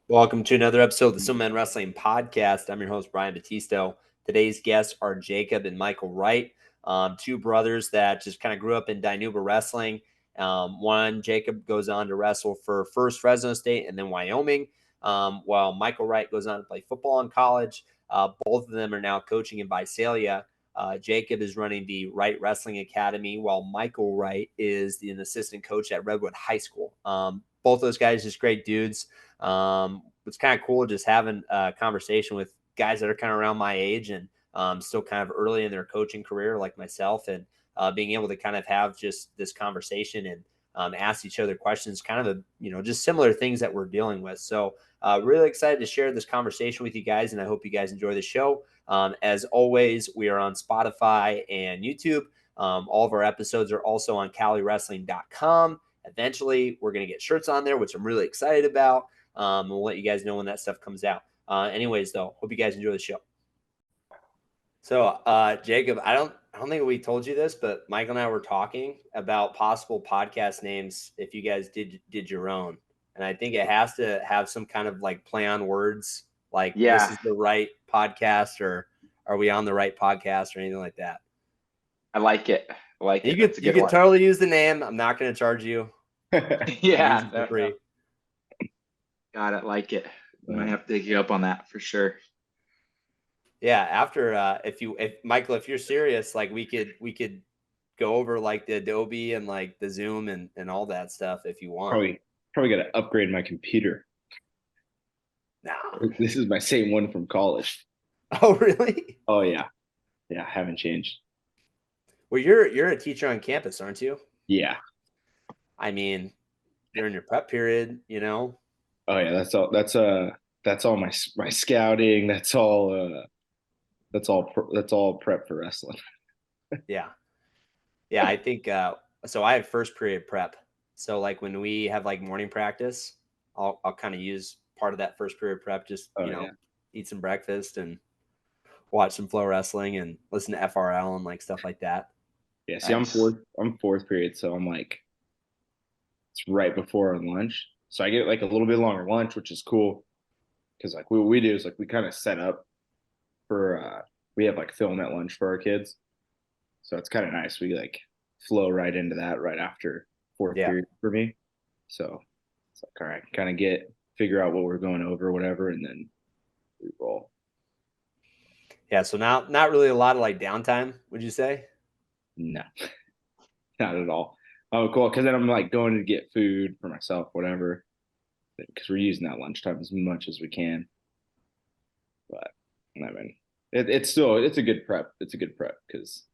Welcome to another episode of the Still Men Wrestling Podcast. I'm your host, Brian Battisto. Today's guests are Jacob and Michael Wright, two brothers that just kind of grew up in Dinuba wrestling. Jacob goes on to wrestle for first Fresno State and then Wyoming, while Michael Wright goes on to play football in college. Both of them are now coaching in Visalia. Jacob is running the Wright Wrestling Academy, while Michael Wright is an assistant coach at Redwood High School. Both those guys just great dudes. It's kind of cool just having a conversation with guys that are kind of around my age and still kind of early in their coaching career, like myself, and being able to kind of have just this conversation and ask each other questions, kind of just similar things that we're dealing with. So really excited to share this conversation with you guys, and I hope you guys enjoy the show. As always, we are on Spotify and YouTube. All of our episodes are also on CaliWrestling.com. Eventually, we're going to get shirts on there, which I'm really excited about. We'll let you guys know when that stuff comes out. Anyways, though, hope you guys enjoy the show. So, Jacob, I don't think we told you this, but Michael and I were talking about possible podcast names if you guys did your own, and I think it has to have some kind of like play on words, like this is the right podcast, or are we on the right podcast, or anything like that. I like it. I like it. You could totally use the name. I'm not going to charge you. Yeah, for free. Got it. Like it. Might have to dig you up on that for sure. Yeah, after if Michael, if you're serious, like we could go over like the Adobe and like the Zoom and all that stuff if you want. Probably got to upgrade my computer. No, this is my same one from college. Oh, really? Oh yeah, I haven't changed. Well, you're a teacher on campus, aren't you? Yeah. I mean, you're in your prep period, you know. Oh yeah, that's all my scouting. That's all prep for wrestling. Yeah. I think so. I have first period prep. So like when we have like morning practice, I'll kind of use part of that first period prep. Just eat some breakfast and watch some flow wrestling and listen to FRL and like stuff like that. Yeah. See, nice. I'm fourth period, so I'm like, it's right before lunch. So I get like a little bit longer lunch, which is cool. Cause like what we do is like we kind of set up for we have like film at lunch for our kids. So it's kind of nice. We like flow right into that right after fourth period for me. So it's like, all right, kind of figure out what we're going over, whatever, and then we roll. Yeah. So now, not really a lot of like downtime, would you say? No, not at all. Oh, cool. Cause then I'm like going to get food for myself, whatever, because we're using that lunchtime as much as we can. But I mean, it's a good prep. It's a good prep because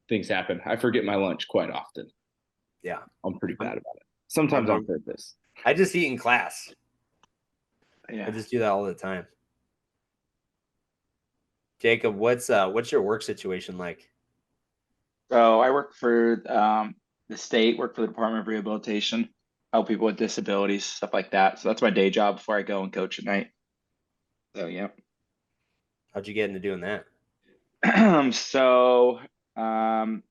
things happen. I forget my lunch quite often. Yeah. I'm pretty bad about it. Sometimes on purpose. I just eat in class. Yeah. I just do that all the time. Jacob, what's your work situation like? So I work for the state, work for the Department of Rehabilitation, help people with disabilities, stuff like that. So that's my day job before I go and coach at night. So yeah. How'd you get into doing that? So kind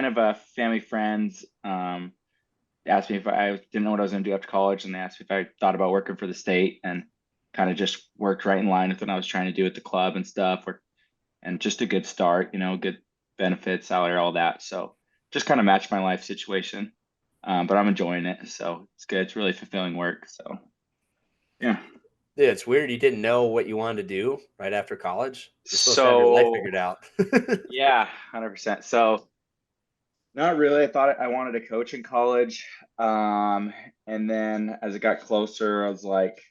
of family friends asked me if I didn't know what I was going to do after college, and they asked me if I thought about working for the state, and kind of just worked right in line with what I was trying to do at the club and stuff, and just a good start, good benefits, salary, all that. So just kind of matched my life situation, but I'm enjoying it, so it's good. It's really fulfilling work. So yeah. Yeah, it's weird. You didn't know what you wanted to do right after college. You're supposed to have your life figured out. Yeah, 100%. So not really. I thought I wanted to coach in college. And then as it got closer, I was like,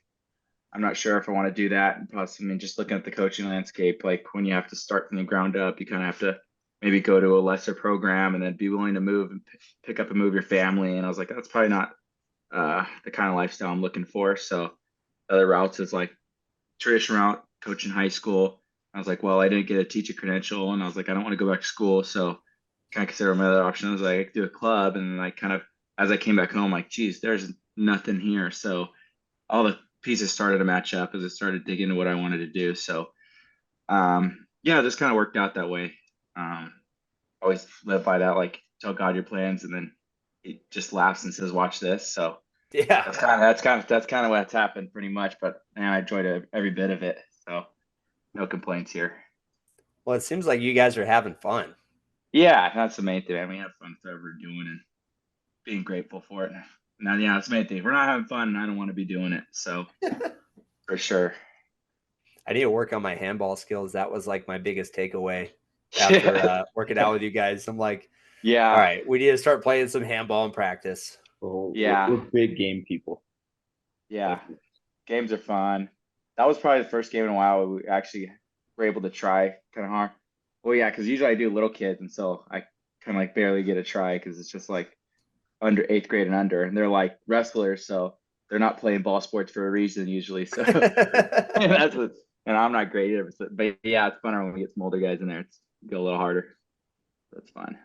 I'm not sure if I want to do that. And plus, I mean, just looking at the coaching landscape, like when you have to start from the ground up, you kind of have to maybe go to a lesser program and then be willing to move and pick up and move your family. And I was like, that's probably not the kind of lifestyle I'm looking for. So other routes is like traditional route, coaching high school. I was like, well, I didn't get a teacher credential, and I was like, I don't want to go back to school. So kind of consider my other option. I was like, I could do a club. And then like kind of as I came back home, like, geez, there's nothing here. So all the pieces started to match up as I started digging into what I wanted to do. So yeah, this kind of worked out that way. Always live by that, like tell God your plans, and then he just laughs and says, watch this. So Yeah. That's kind of what's happened pretty much. But man, I enjoyed every bit of it. So no complaints here. Well, it seems like you guys are having fun. Yeah, that's the main thing. I mean, we have fun with whatever we're doing and being grateful for it. Now, yeah, that's the main thing. If we're not having fun, I don't want to be doing it. So for sure. I need to work on my handball skills. That was like my biggest takeaway after Yeah. working out with you guys. I'm like, all Yeah. right, we need to start playing some handball in practice. Oh, Yeah. we're big game people. Yeah. Games are fun. That was probably the first game in a while we actually were able to try kind of hard. Well, yeah, because usually I do little kids, and so I kind of like barely get a try because it's just like under eighth grade and under, and they're like wrestlers, so they're not playing ball sports for a reason usually. So and that's what, and I'm not great either. But yeah, it's funner when we get some older guys in there. It's go a little harder. That's fun.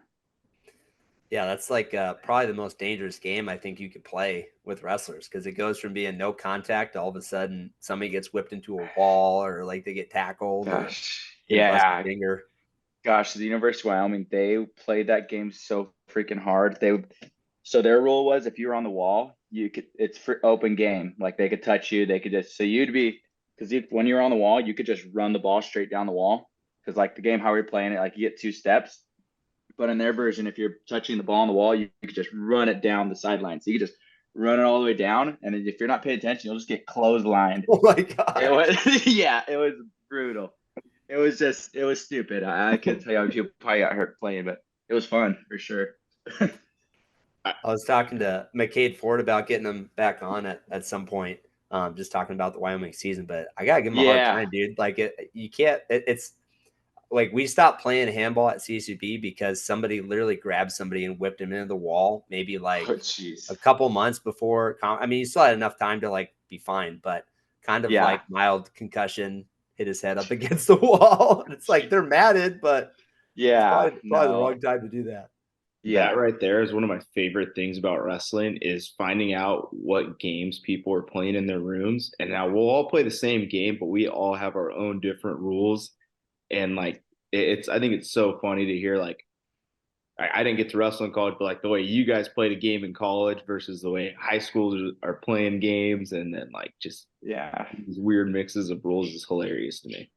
Yeah, that's like probably the most dangerous game I think you could play with wrestlers because it goes from being no contact to all of a sudden somebody gets whipped into a wall or like they get tackled or Gosh, get a busted yeah, finger. gosh, the University of Wyoming, they played that game so freaking hard. So their rule was if you were on the wall, it's for open game. Like they could touch you, they could just so you'd be because when you were on the wall, you could just run the ball straight down the wall. Because like the game how we are playing it, like you get 2 steps. But in their version, if you're touching the ball on the wall, you could just run it down the sideline. So you could just run it all the way down, and if you're not paying attention, you'll just get clotheslined. Oh my god! It was yeah, it was brutal. It was stupid. I can't tell you how many people probably got hurt playing, but it was fun for sure. I was talking to McCade Ford about getting him back on at some point. Just talking about the Wyoming season, but I gotta give him a hard Yeah. time, dude. Like you can't. It's like we stopped playing handball at CSUB because somebody literally grabbed somebody and whipped him into the wall. Maybe like Oh, jeez. a couple months before. I mean, he still had enough time to like be fine, but kind of Yeah. like mild concussion, hit his head up against the wall. And it's like they're matted, but Yeah. it's probably the wrong time to do that. Yeah. That right there is one of my favorite things about wrestling is finding out what games people are playing in their rooms. And now we'll all play the same game, but we all have our own different rules. And like I think it's so funny to hear like I didn't get to wrestle in college, but like the way you guys played a game in college versus the way high schools are playing games, and then like just Yeah. these weird mixes of rules is hilarious to me.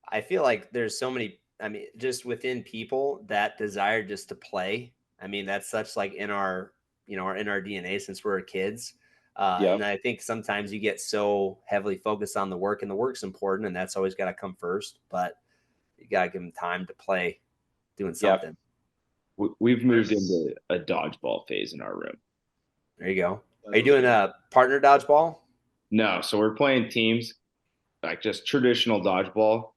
I feel like there's so many, I mean, just within people that desire just to play. I mean, that's such like in our, in our DNA since we're kids. Yep. And I think sometimes you get so heavily focused on the work, and the work's important, and that's always got to come first. But you got to give them time to play doing something. We've moved into a dodgeball phase in our room. There you go. Are you doing a partner dodgeball? No, so we're playing teams, like just traditional dodgeball.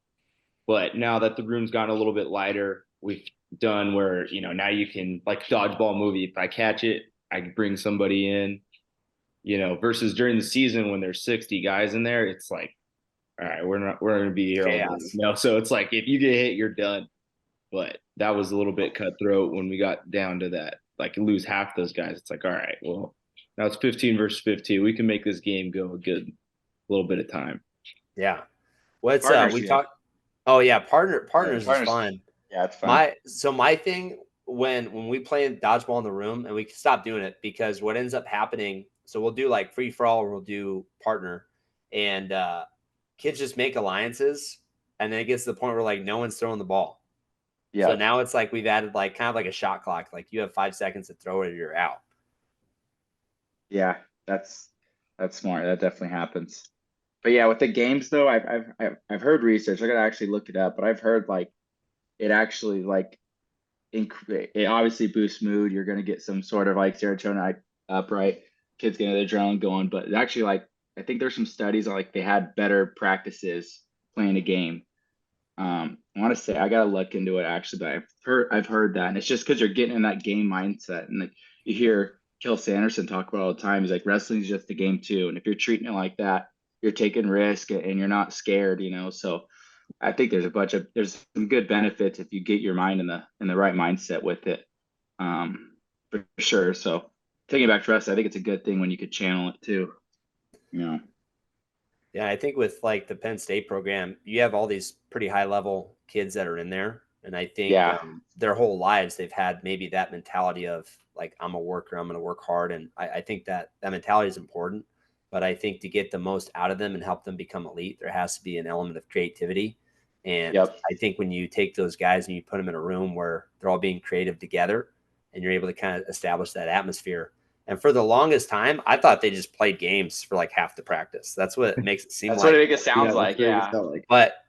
But now that the room's gotten a little bit lighter, we've done where, now you can like dodgeball movie. If I catch it, I can bring somebody in, versus during the season when there's 60 guys in there, it's like, all right, we're going to be here all day. So it's like, if you get hit, you're done. But that was a little bit cutthroat when we got down to that, like lose half those guys. It's like, all right, well, now it's 15 versus 15. We can make this game go a good little bit of time. Yeah. What's we yeah. talked. Oh yeah, partners is fun. Yeah, it's fun. My thing when we play dodgeball in the room, and we stop doing it because what ends up happening. So we'll do like free for all, or we'll do partner, and kids just make alliances, and then it gets to the point where like no one's throwing the ball. Yeah. So now it's like we've added like kind of like a shot clock. Like you have 5 seconds to throw it, or you're out. Yeah, that's smart. That definitely happens. But yeah, with the games though, I've heard research. I gotta actually look it up, but I've heard like it actually like it obviously boosts mood. You're gonna get some sort of like serotonin up, right? Kids getting their adrenaline going. But actually, like I think there's some studies on like they had better practices playing a game. I want to say I gotta look into it actually, but I've heard that, and it's just because you're getting in that game mindset, and like you hear Kill Sanderson talk about all the time. He's like wrestling's just a game too, and if you're treating it like that, you're taking risk and you're not scared, So I think there's some good benefits if you get your mind in the right mindset with it, for sure. So taking it back to wrestling, I think it's a good thing when you could channel it too, Yeah, I think with like the Penn State program, you have all these pretty high level kids that are in there, And I think Yeah. their whole lives, they've had maybe that mentality of like, I'm a worker, I'm going to work hard. And I think that mentality is important. But I think to get the most out of them and help them become elite, there has to be an element of creativity. And Yep. I think when you take those guys and you put them in a room where they're all being creative together and you're able to kind of establish that atmosphere. And for the longest time, I thought they just played games for like half the practice. That's what it makes it seem That's like. what it sounds like. Yeah. But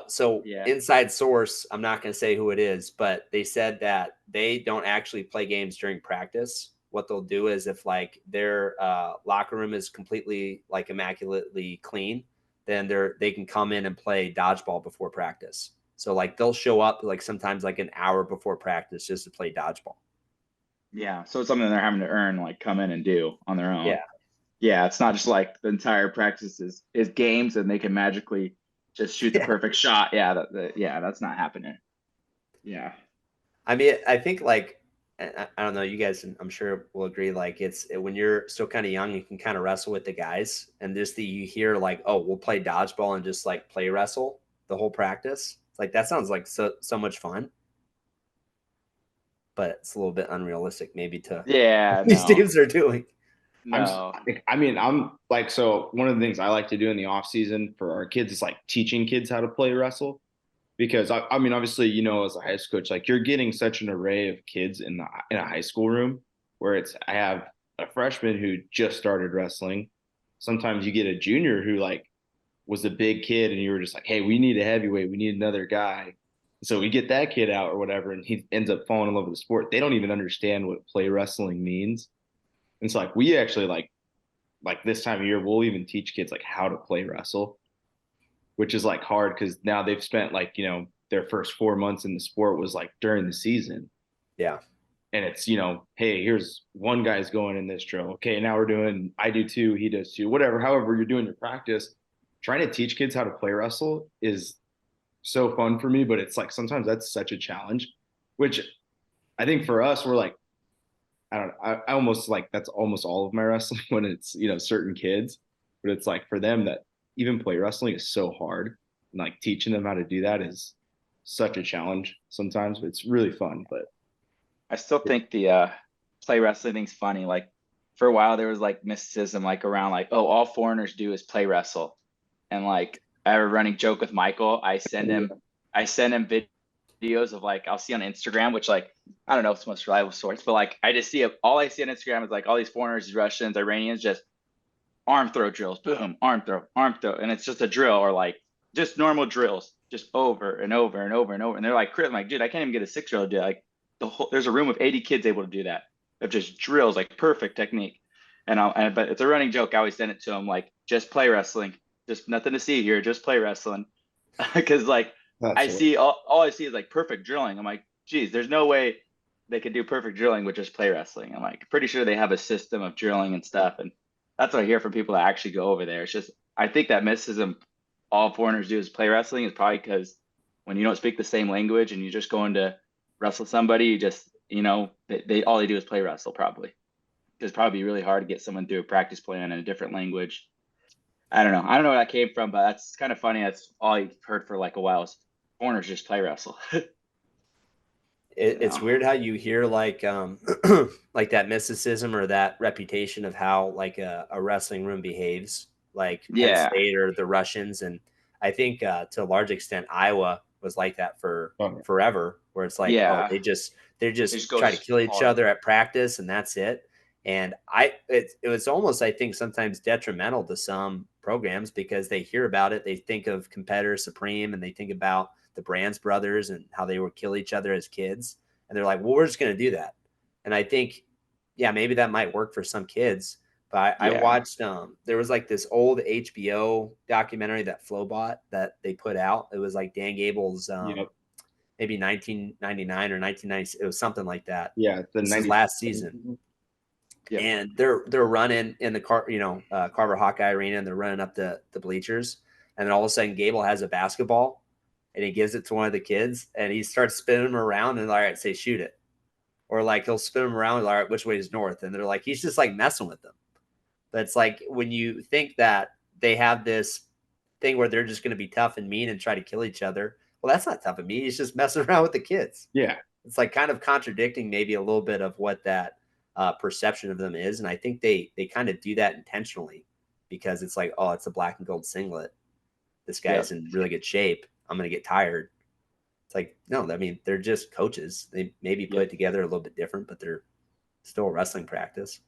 so Yeah. inside source, I'm not going to say who it is, but they said that they don't actually play games during practice. What they'll do is if like their locker room is completely like immaculately clean, then they can come in and play dodgeball before practice. So like they'll show up like sometimes like an hour before practice just to play dodgeball. Yeah. So it's something they're having to earn, like come in and do on their own. Yeah. Yeah. It's not just like the entire practice is games and they can magically just shoot the perfect shot. Yeah. That's not happening. Yeah. I mean, I think like, I don't know, you guys, I'm sure will agree. Like when you're still kind of young, you can kind of wrestle with the guys and just you hear like, oh, we'll play dodgeball and just like play wrestle the whole practice. It's like, that sounds like so much fun. But it's a little bit unrealistic, maybe to these teams are doing. No. I'm like, so one of the things I like to do in the off season for our kids is like teaching kids how to play wrestle, because I mean, obviously, as a high school coach, like you're getting such an array of kids in a high school room where I have a freshman who just started wrestling. Sometimes you get a junior who like was a big kid and you were just like, hey, we need a heavyweight, we need another guy. So we get that kid out or whatever, and he ends up falling in love with the sport. They don't even understand what play wrestling means. And so like we actually like this time of year, we'll even teach kids like how to play wrestle, which is like hard because now they've spent like, their first 4 months in the sport was like during the season. Yeah. And it's, hey, here's one guy's going in this drill. Okay, now I do two, he does two, whatever. However, you're doing your practice. Trying to teach kids how to play wrestle is so fun for me, but it's like sometimes that's such a challenge, which I think for us, we're like, I almost like that's almost all of my wrestling when it's, certain kids, but it's like for them that even play wrestling is so hard. And like teaching them how to do that is such a challenge sometimes, but it's really fun. But I still think the play wrestling thing's funny. Like for a while there was like mysticism like around like, oh, all foreigners do is play wrestle. And like I have a running joke with Michael. I send him videos of like I'll see on Instagram, which like I don't know if it's most reliable source, but like I just see all I see on Instagram is like all these foreigners, Russians, Iranians, just arm throw drills, boom, arm throw, and it's just a drill or like just normal drills, just over and over and over and over. And they're like, I'm like, dude, I can't even get a 6-year-old to do like there's a room of 80 kids able to do that of just drills, like perfect technique. But it's a running joke. I always send it to them like, just play wrestling, just nothing to see here, just play wrestling, because like see all I see is like perfect drilling. I'm like, geez, there's no way they could do perfect drilling with just play wrestling. I'm like, pretty sure they have a system of drilling and stuff, and that's what I hear from people that actually go over there. It's just I think that mysticism all foreigners do is play wrestling is probably because when you don't speak the same language and you're just going to wrestle somebody, you just they all they do is play wrestle probably. It's probably really hard to get someone through a practice plan in a different language. I don't know where that came from, but that's kind of funny. That's all I've heard for like a while is foreigners just play wrestle. It's weird how you hear like like that mysticism or that reputation of how like a wrestling room behaves, like Penn State or the Russians. And I think to a large extent Iowa was like that for forever, where it's like they just try to kill each other at practice and that's it. And it was almost, I think, sometimes detrimental to some programs because they hear about it, they think of Competitor Supreme and they think about the Brands brothers and how they would kill each other as kids. And they're like, well, we're just going to do that. And I think, yeah, maybe that might work for some kids. But I watched, there was like this old HBO documentary that Flowbot that they put out. It was like Dan Gable's maybe 1999 or 1990. It was something like that. Yeah. This is last season. Yep. And they're running in the Carver Hawkeye Arena and they're running up the bleachers. And then all of a sudden Gable has a basketball and he gives it to one of the kids and he starts spinning them around and all right, say shoot it. Or like he'll spin them around, all right, which way is north? And they're like, he's just like messing with them. But it's like when you think that they have this thing where they're just going to be tough and mean and try to kill each other, well, that's not tough of me. He's just messing around with the kids. Yeah. It's like kind of contradicting maybe a little bit of what that perception of them is. And I think they kind of do that intentionally because it's like, oh, it's a black and gold singlet. This guy's in really good shape. I'm going to get tired. It's like, no, I mean, they're just coaches. They maybe put it together a little bit different, but they're still a wrestling practice.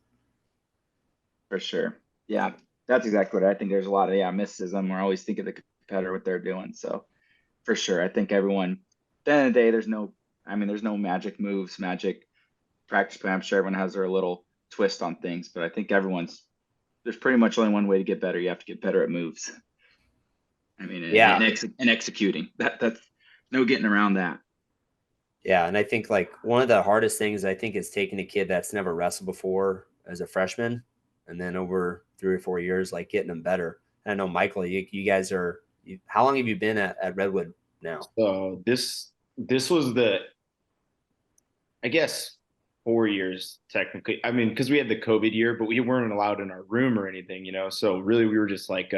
For sure. Yeah, that's exactly what I think. There's a lot of, mysticism. We're always thinking of the competitor, what they're doing. So for sure, I think everyone, at the end of the day, there's no magic moves, magic practice plan. I'm sure everyone has their little twist on things, but I think there's pretty much only one way to get better. You have to get better at moves. I mean, and executing. That's no getting around that. Yeah, and I think like one of the hardest things I think is taking a kid that's never wrestled before as a freshman, and then over 3 or 4 years, like getting them better. And I know Michael, you guys are. How long have you been at Redwood now? So this was I guess 4 years technically. I mean, because we had the COVID year, but we weren't allowed in our room or anything, So really, we were just like,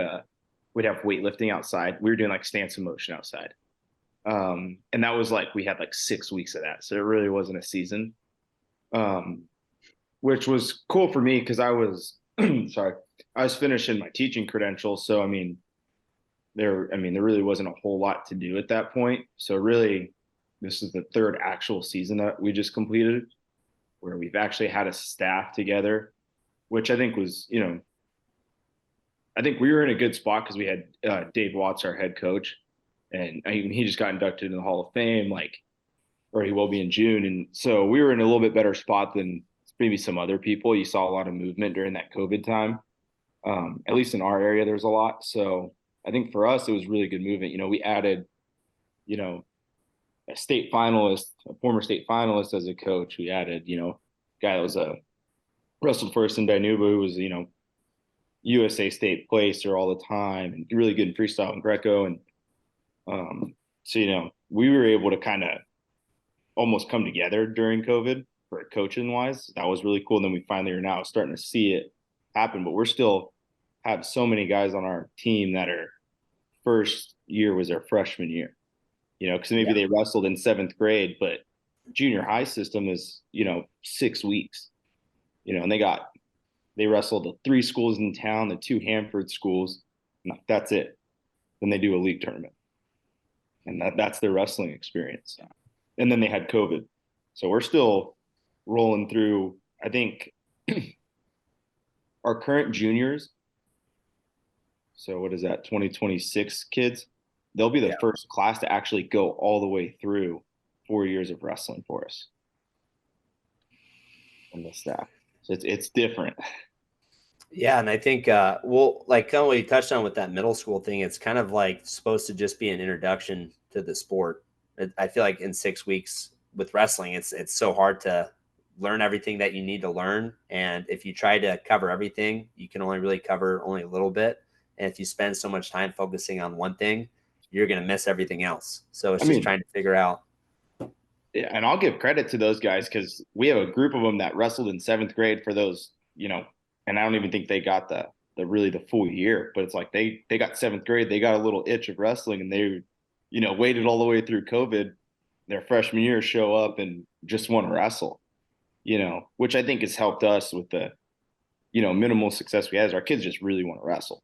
we'd have weightlifting outside. We were doing like stance and motion outside. And that was like, we had like 6 weeks of that. So it really wasn't a season, which was cool for me because I was, I was finishing my teaching credentials. So, I mean, there really wasn't a whole lot to do at that point. So really, this is the third actual season that we just completed where we've actually had a staff together, which I think was, I think we were in a good spot because we had Dave Watts, our head coach, and he just got inducted in the Hall of Fame, or he will be in June. And so we were in a little bit better spot than maybe some other people. You saw a lot of movement during that COVID time. At least in our area, there's a lot. So I think for us, it was really good movement. We added, a state finalist, a former state finalist as a coach. We added, a guy that was wrestled first in Dinuba, who was, USA state placer all the time and really good in freestyle and Greco. And so, we were able to kind of almost come together during COVID for coaching wise. That was really cool. And then we finally are now starting to see it happen, but we're still have so many guys on our team that are first year was their freshman year, because maybe they wrestled in 7th grade, but junior high system is, 6 weeks, and they wrestled the 3 schools in town, the 2 Hanford schools. That's it. Then they do a league tournament. And that's their wrestling experience. And then they had COVID. So we're still rolling through, I think, our current juniors. So what is that, 2026 kids? They'll be the first class to actually go all the way through 4 years of wrestling for us on the staff. So it's different. Yeah, and I think, like kind of what you touched on with that middle school thing, it's kind of like supposed to just be an introduction to the sport. I feel like in 6 weeks with wrestling, it's so hard to learn everything that you need to learn. And if you try to cover everything, you can only really cover only a little bit. And if you spend so much time focusing on one thing, you're going to miss everything else. So it's just trying to figure out. Yeah, and I'll give credit to those guys because we have a group of them that wrestled in 7th grade for those, and I don't even think they got the full year, but it's like they got 7th grade, they got a little itch of wrestling, and they, waited all the way through COVID, their freshman year, show up and just want to wrestle, which I think has helped us with the, minimal success we had. Our kids just really want to wrestle.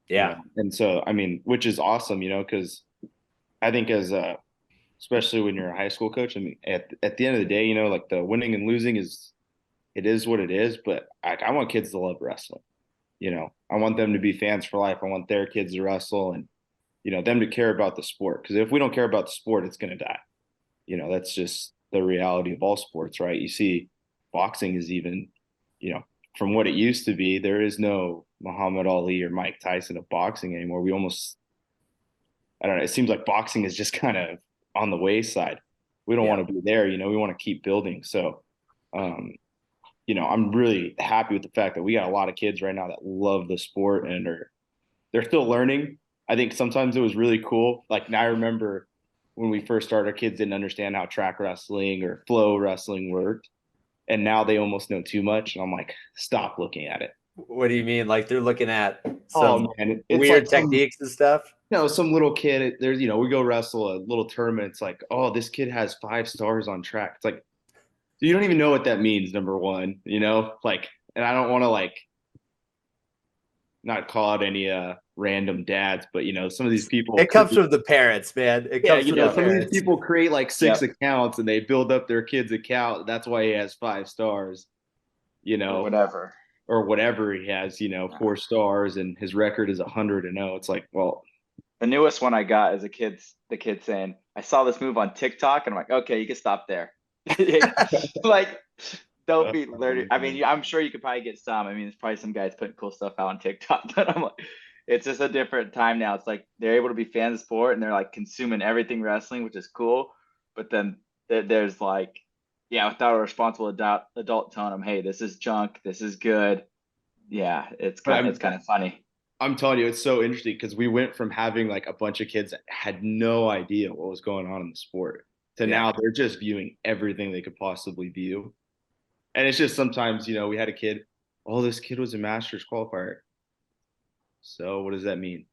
Yeah. And so, which is awesome, because I think especially when you're a high school coach, at the end of the day, like the winning and losing it is what it is, but I want kids to love wrestling. I want them to be fans for life. I want their kids to wrestle and, them to care about the sport. Because if we don't care about the sport, it's going to die. That's just the reality of all sports, right? You see boxing is even, from what it used to be, there is no Muhammad Ali or Mike Tyson of boxing anymore. I don't know. It seems like boxing is just kind of on the wayside. We don't want to be there. We want to keep building. So, I'm really happy with the fact that we got a lot of kids right now that love the sport and they're still learning. I think sometimes it was really cool. Like now I remember when we first started, our kids didn't understand how track wrestling or flow wrestling worked. And now they almost know too much. And I'm like, stop looking at it. What do you mean? Like they're looking at Oh some man, it's like weird techniques and stuff? some little kid. There's we go wrestle a little tournament. It's like, oh, this kid has 5 stars on track. It's like you don't even know what that means. Number one, like, and I don't want to like not call out any random dads, but some of these people It comes from the parents, man. It yeah, comes from the some of these parents. people create like 6 Yep. accounts and they build up their kid's account. That's why he has 5 stars, Or whatever. or whatever he has, 4 stars and his record is 100-0. It's like, well, The newest one I got is the kid saying, I saw this move on TikTok, and I'm like, okay, you can stop there. Like, don't be learning. I mean, I'm sure you could probably get some. I mean, there's probably some guys putting cool stuff out on TikTok, but I'm like, it's just a different time now. It's like they're able to be fans of sport and they're like consuming everything wrestling, which is cool. But then there's like, yeah, without a responsible adult telling them, hey, this is junk, this is good. Yeah, it's kind of funny. I'm telling you, it's so interesting because we went from having like a bunch of kids that had no idea what was going on in the sport to now they're just viewing everything they could possibly view. And it's just sometimes, we had a kid, oh, this kid was a Masters qualifier. So what does that mean?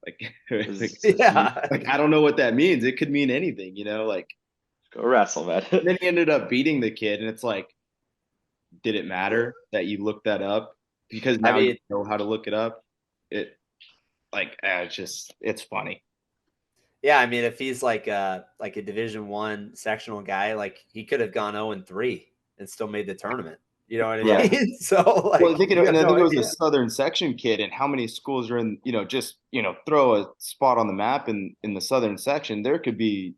Like, like I don't know what that means. It could mean anything, like go wrestle, man. Then he ended up beating the kid, and it's like, did it matter that you looked that up? Because now you know how to look it up. It's funny. Yeah, I mean, if he's like a Division I sectional guy, like he could have gone 0-3 and still made the tournament. You know what I mean? Yeah. So like, well, I think it was a Southern section kid, and how many schools are in? Just throw a spot on the map in the Southern section. There could be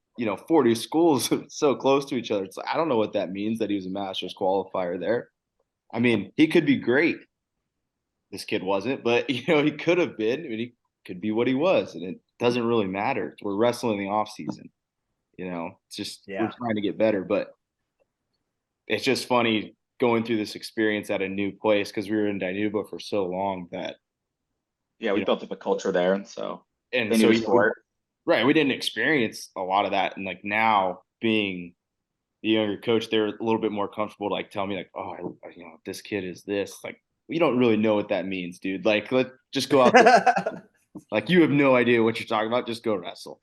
40 schools so close to each other. It's like, I don't know what that means that he was a Masters qualifier there. I mean, he could be great. This kid wasn't, but he could have been. I mean, he could be what he was, and it doesn't really matter. We're wrestling in the off season. It's just we're trying to get better, but it's just funny going through this experience at a new place because we were in Dinuba for so long that we built up a culture there, and so sport. Right, we didn't experience a lot of that, and like now being the younger coach, they're a little bit more comfortable to like tell me like, oh, this kid is this. Like, we don't really know what that means, dude. Like, let's just go out there. Like, you have no idea what you're talking about. Just go wrestle.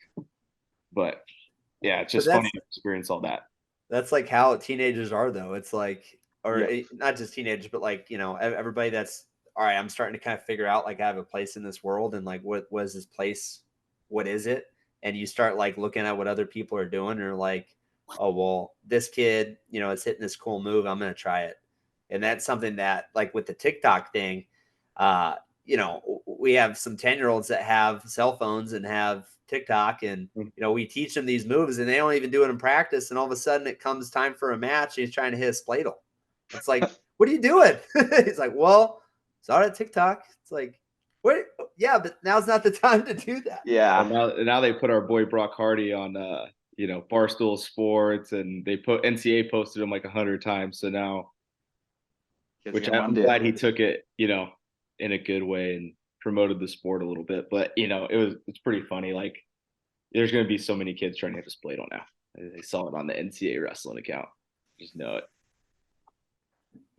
But yeah, it's just funny to experience all that. That's like how teenagers are, though. It's like, or not just teenagers, but like, everybody that's all right. I'm starting to kind of figure out like I have a place in this world, and like, what is this place? What is it? And you start like looking at what other people are doing, and you're like, oh, well, this kid, is hitting this cool move. I'm going to try it. And that's something that, like with the TikTok thing, we have some 10-year-olds that have cell phones and have TikTok, and we teach them these moves, and they don't even do it in practice. And all of a sudden, it comes time for a match, and he's trying to hit a spladle. It's like, what are you doing? He's like, well, saw it at TikTok. It's like, what? Yeah, but now's not the time to do that. Yeah. Now they put our boy Brock Hardy on, Barstool Sports, and they put NCAA posted him like 100 times. So now, which I'm glad he took it, in a good way and promoted the sport a little bit. But it's pretty funny. Like, there's going to be so many kids trying to hit a spladle now. They saw it on the NCAA wrestling account. Just know it.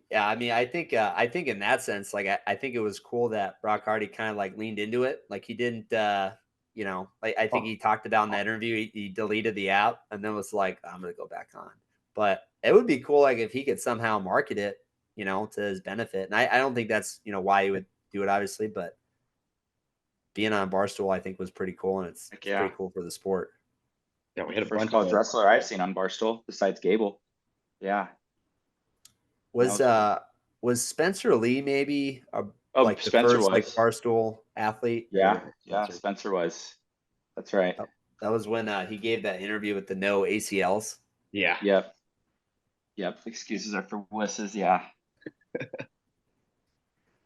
Yeah, I mean, I think in that sense, like I think it was cool that Brock Hardy kind of like leaned into it. Like he didn't, like I think he talked about in that interview. He deleted the app and then was like, I'm gonna go back on. But it would be cool, like if he could somehow market it, to his benefit. And I don't think that's why he would do it, obviously, but being on Barstool, I think was pretty cool, and it's pretty cool for the sport. Yeah, we had a first college wrestler I've seen on Barstool besides Gable. Yeah. Was Spencer Lee maybe like the Spencer first was. like Barstool athlete? Yeah, Spencer was. That's right. That was when he gave that interview with the no ACLs. Yeah. Yep. Excuses are for wusses. Yeah.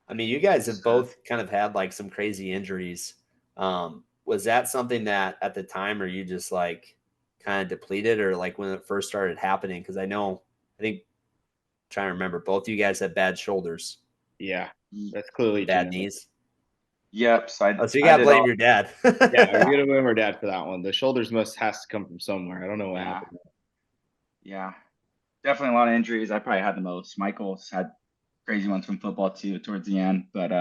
I mean, you guys have both kind of had like some crazy injuries. Was that something that at the time, are you just like kind of depleted, or like when it first started happening? Because I think. Trying to remember, both of you guys have bad shoulders. Yeah, that's clearly bad knees. Yep. So you gotta blame your dad. Yeah, we're gonna blame our dad for that one. The shoulders has to come from somewhere. I don't know what happened. Yeah, definitely a lot of injuries. I probably had the most. Michael's had crazy ones from football too towards the end. But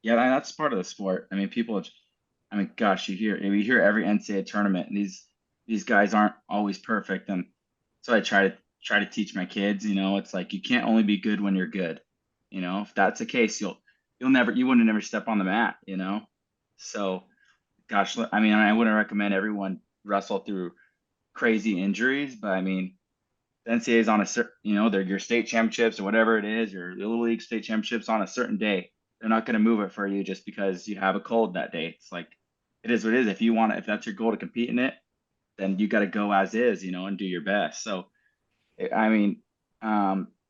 yeah, that's part of the sport. I mean, gosh, you hear every NCAA tournament, and these guys aren't always perfect, and so I try to teach my kids. It's like you can't only be good when you're good. If that's the case, you wouldn't never step on the mat. So, gosh, I mean, I wouldn't recommend everyone wrestle through crazy injuries, but I mean, the NCAA is on a certain, they're your state championships or whatever it is, your Little League state championships on a certain day. They're not going to move it for you just because you have a cold that day. It's like, it is what it is. If that's your goal to compete in it, then you got to go as is, and do your best. So, I mean,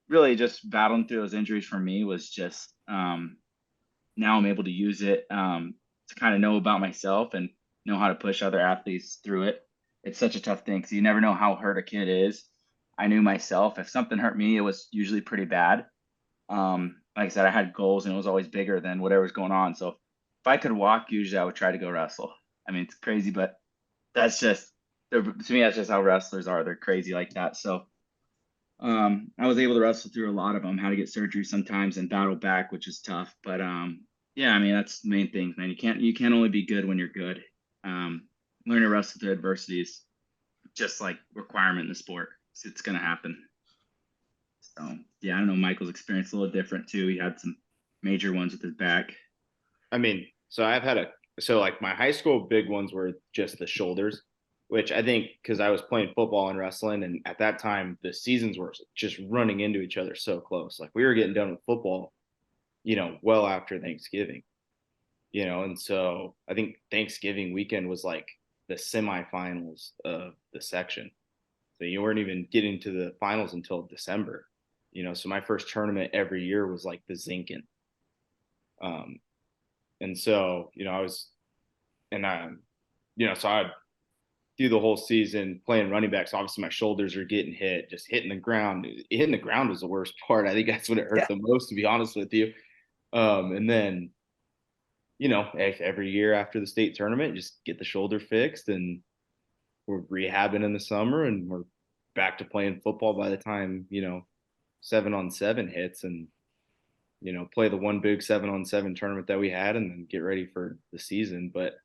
really just battling through those injuries for me was just, now I'm able to use it, to kind of know about myself and know how to push other athletes through it. It's such a tough thing because you never know how hurt a kid is. I knew myself. If something hurt me, it was usually pretty bad. Like I said, I had goals and it was always bigger than whatever was going on. So if I could walk, usually I would try to go wrestle. I mean, it's crazy, but that's just, to me, that's just how wrestlers are. They're crazy like that. So I was able to wrestle through a lot of them, had to get surgery sometimes and battle back, which is tough. But yeah, I mean, that's the main thing, man. You can't only be good when you're good. Learning to wrestle through adversity is just like requirement in the sport. It's going to happen. So yeah, I don't know. Michael's experience a little different too. He had some major ones with his back. I mean, so like my high school big ones were just the shoulders, which I think because I was playing football and wrestling, and at that time the seasons were just running into each other so close. Like we were getting done with football, well after Thanksgiving, and so I think Thanksgiving weekend was like the semifinals of the section. So you weren't even getting to the finals until December, so my first tournament every year was like the Zinkin. And so, so I'd do the whole season playing running back. So obviously my shoulders are getting hit, just hitting the ground. Hitting the ground was the worst part. I think that's when it hurt the most, to be honest with you. And then, every year after the state tournament, just get the shoulder fixed, and we're rehabbing in the summer, and we're back to playing football by the time, 7-on-7 hits, and, play the one big 7-on-7 tournament that we had, and then get ready for the season. But,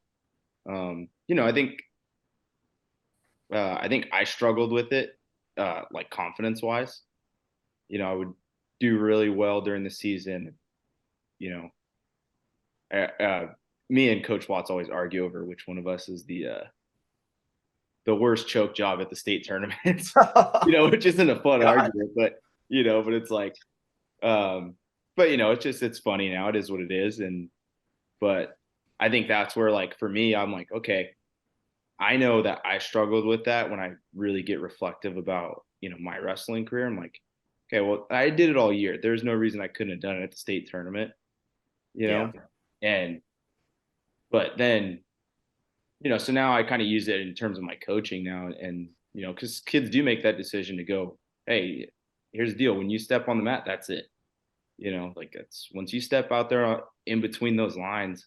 I think I struggled with it, like confidence wise. I would do really well during the season. Me and Coach Watts always argue over which one of us is the worst choke job at the state tournaments, which isn't a fun argument, but it's like, but it's funny now. It is what it is. But I think that's where, like, for me, I'm like, okay, I know that I struggled with that when I really get reflective about, my wrestling career. I'm like, okay, well, I did it all year. There's no reason I couldn't have done it at the state tournament, but then, so now I kind of use it in terms of my coaching now. And, because kids do make that decision to go, hey, here's the deal. When you step on the mat, that's it. Like that's, once you step out there in between those lines,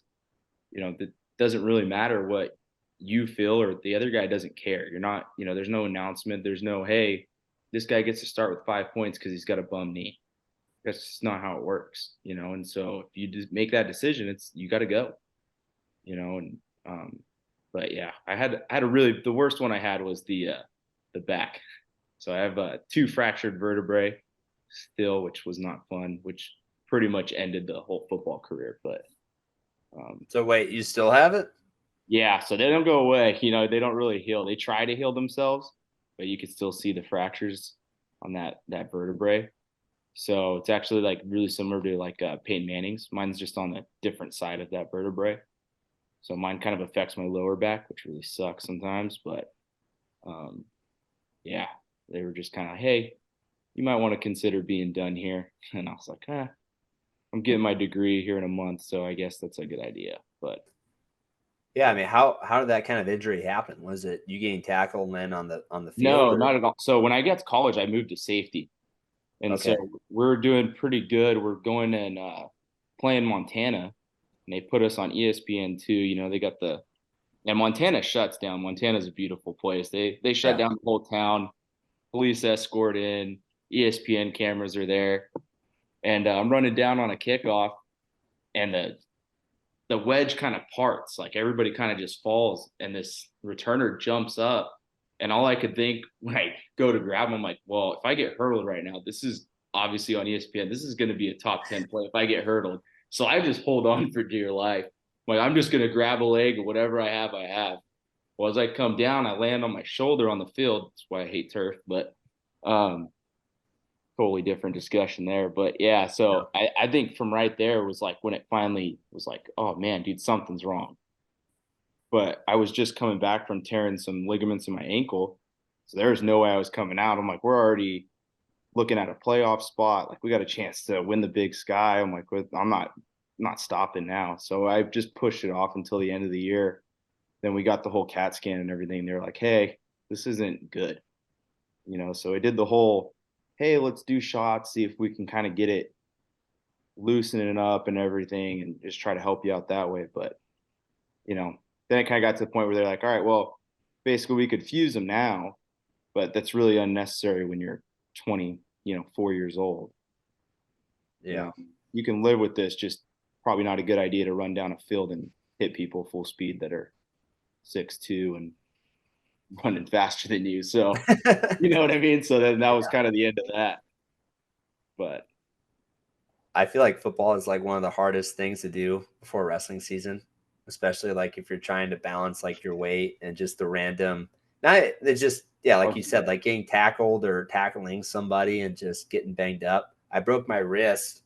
that doesn't really matter what you feel, or the other guy doesn't care. You're not, there's no announcement. There's no, hey, this guy gets to start with 5 points because he's got a bum knee. That's just not how it works, And so if you just make that decision, you got to go, and, but yeah, I had the worst one I had was the back. So I have 2 fractured vertebrae still, which was not fun, which pretty much ended the whole football career. But so wait, you still have it? Yeah, so they don't go away. They don't really heal. They try to heal themselves, but you can still see the fractures on that vertebrae. So it's actually like really similar to like Peyton Manning's. Mine's just on a different side of that vertebrae. So mine kind of affects my lower back, which really sucks sometimes. But yeah, they were just kind of, hey, you might want to consider being done here. And I was like, I'm getting my degree here in a month, so I guess that's a good idea. But yeah, I mean, how did that kind of injury happen? Was it you getting tackled and then on the field? No, not at all. So when I got to college, I moved to safety. And so we're doing pretty good. We're going and playing Montana, and they put us on ESPN2. They got and Montana shuts down. Montana's a beautiful place. They shut down the whole town. Police escort in. ESPN cameras are there. And I'm running down on a kickoff, and the wedge kind of parts, like everybody kind of just falls, and this returner jumps up. And all I could think when I go to grab him, I'm like, well, if I get hurdled right now, this is obviously on ESPN. This is going to be a top 10 play if I get hurdled. So I just hold on for dear life. Like, I'm just going to grab a leg or whatever I have, I have. Well, as I come down, I land on my shoulder on the field. That's why I hate turf, but totally different discussion there. But yeah, so I think from right there was like when it finally was like, oh man, dude, something's wrong. But I was just coming back from tearing some ligaments in my ankle. So there was no way I was coming out. I'm like, we're already looking at a playoff spot. Like, we got a chance to win the Big Sky. I'm like, I'm not stopping now. So I just pushed it off until the end of the year. Then we got the whole CAT scan and everything. They're like, hey, this isn't good. So I did the whole, hey, let's do shots, see if we can kind of get it loosening it up and everything, and just try to help you out that way. But, then it kind of got to the point where they're like, all right, well, basically we could fuse them now, but that's really unnecessary when you're 20, 4 years old. Yeah. You can live with this, just probably not a good idea to run down a field and hit people full speed that are 6'2" and running faster than you. So, you know what I mean? So then that was kind of the end of that. But I feel like football is like one of the hardest things to do before wrestling season, especially like if you're trying to balance like your weight and just the random, not it's just, yeah, like you said, like getting tackled or tackling somebody and just getting banged up. I broke my wrist.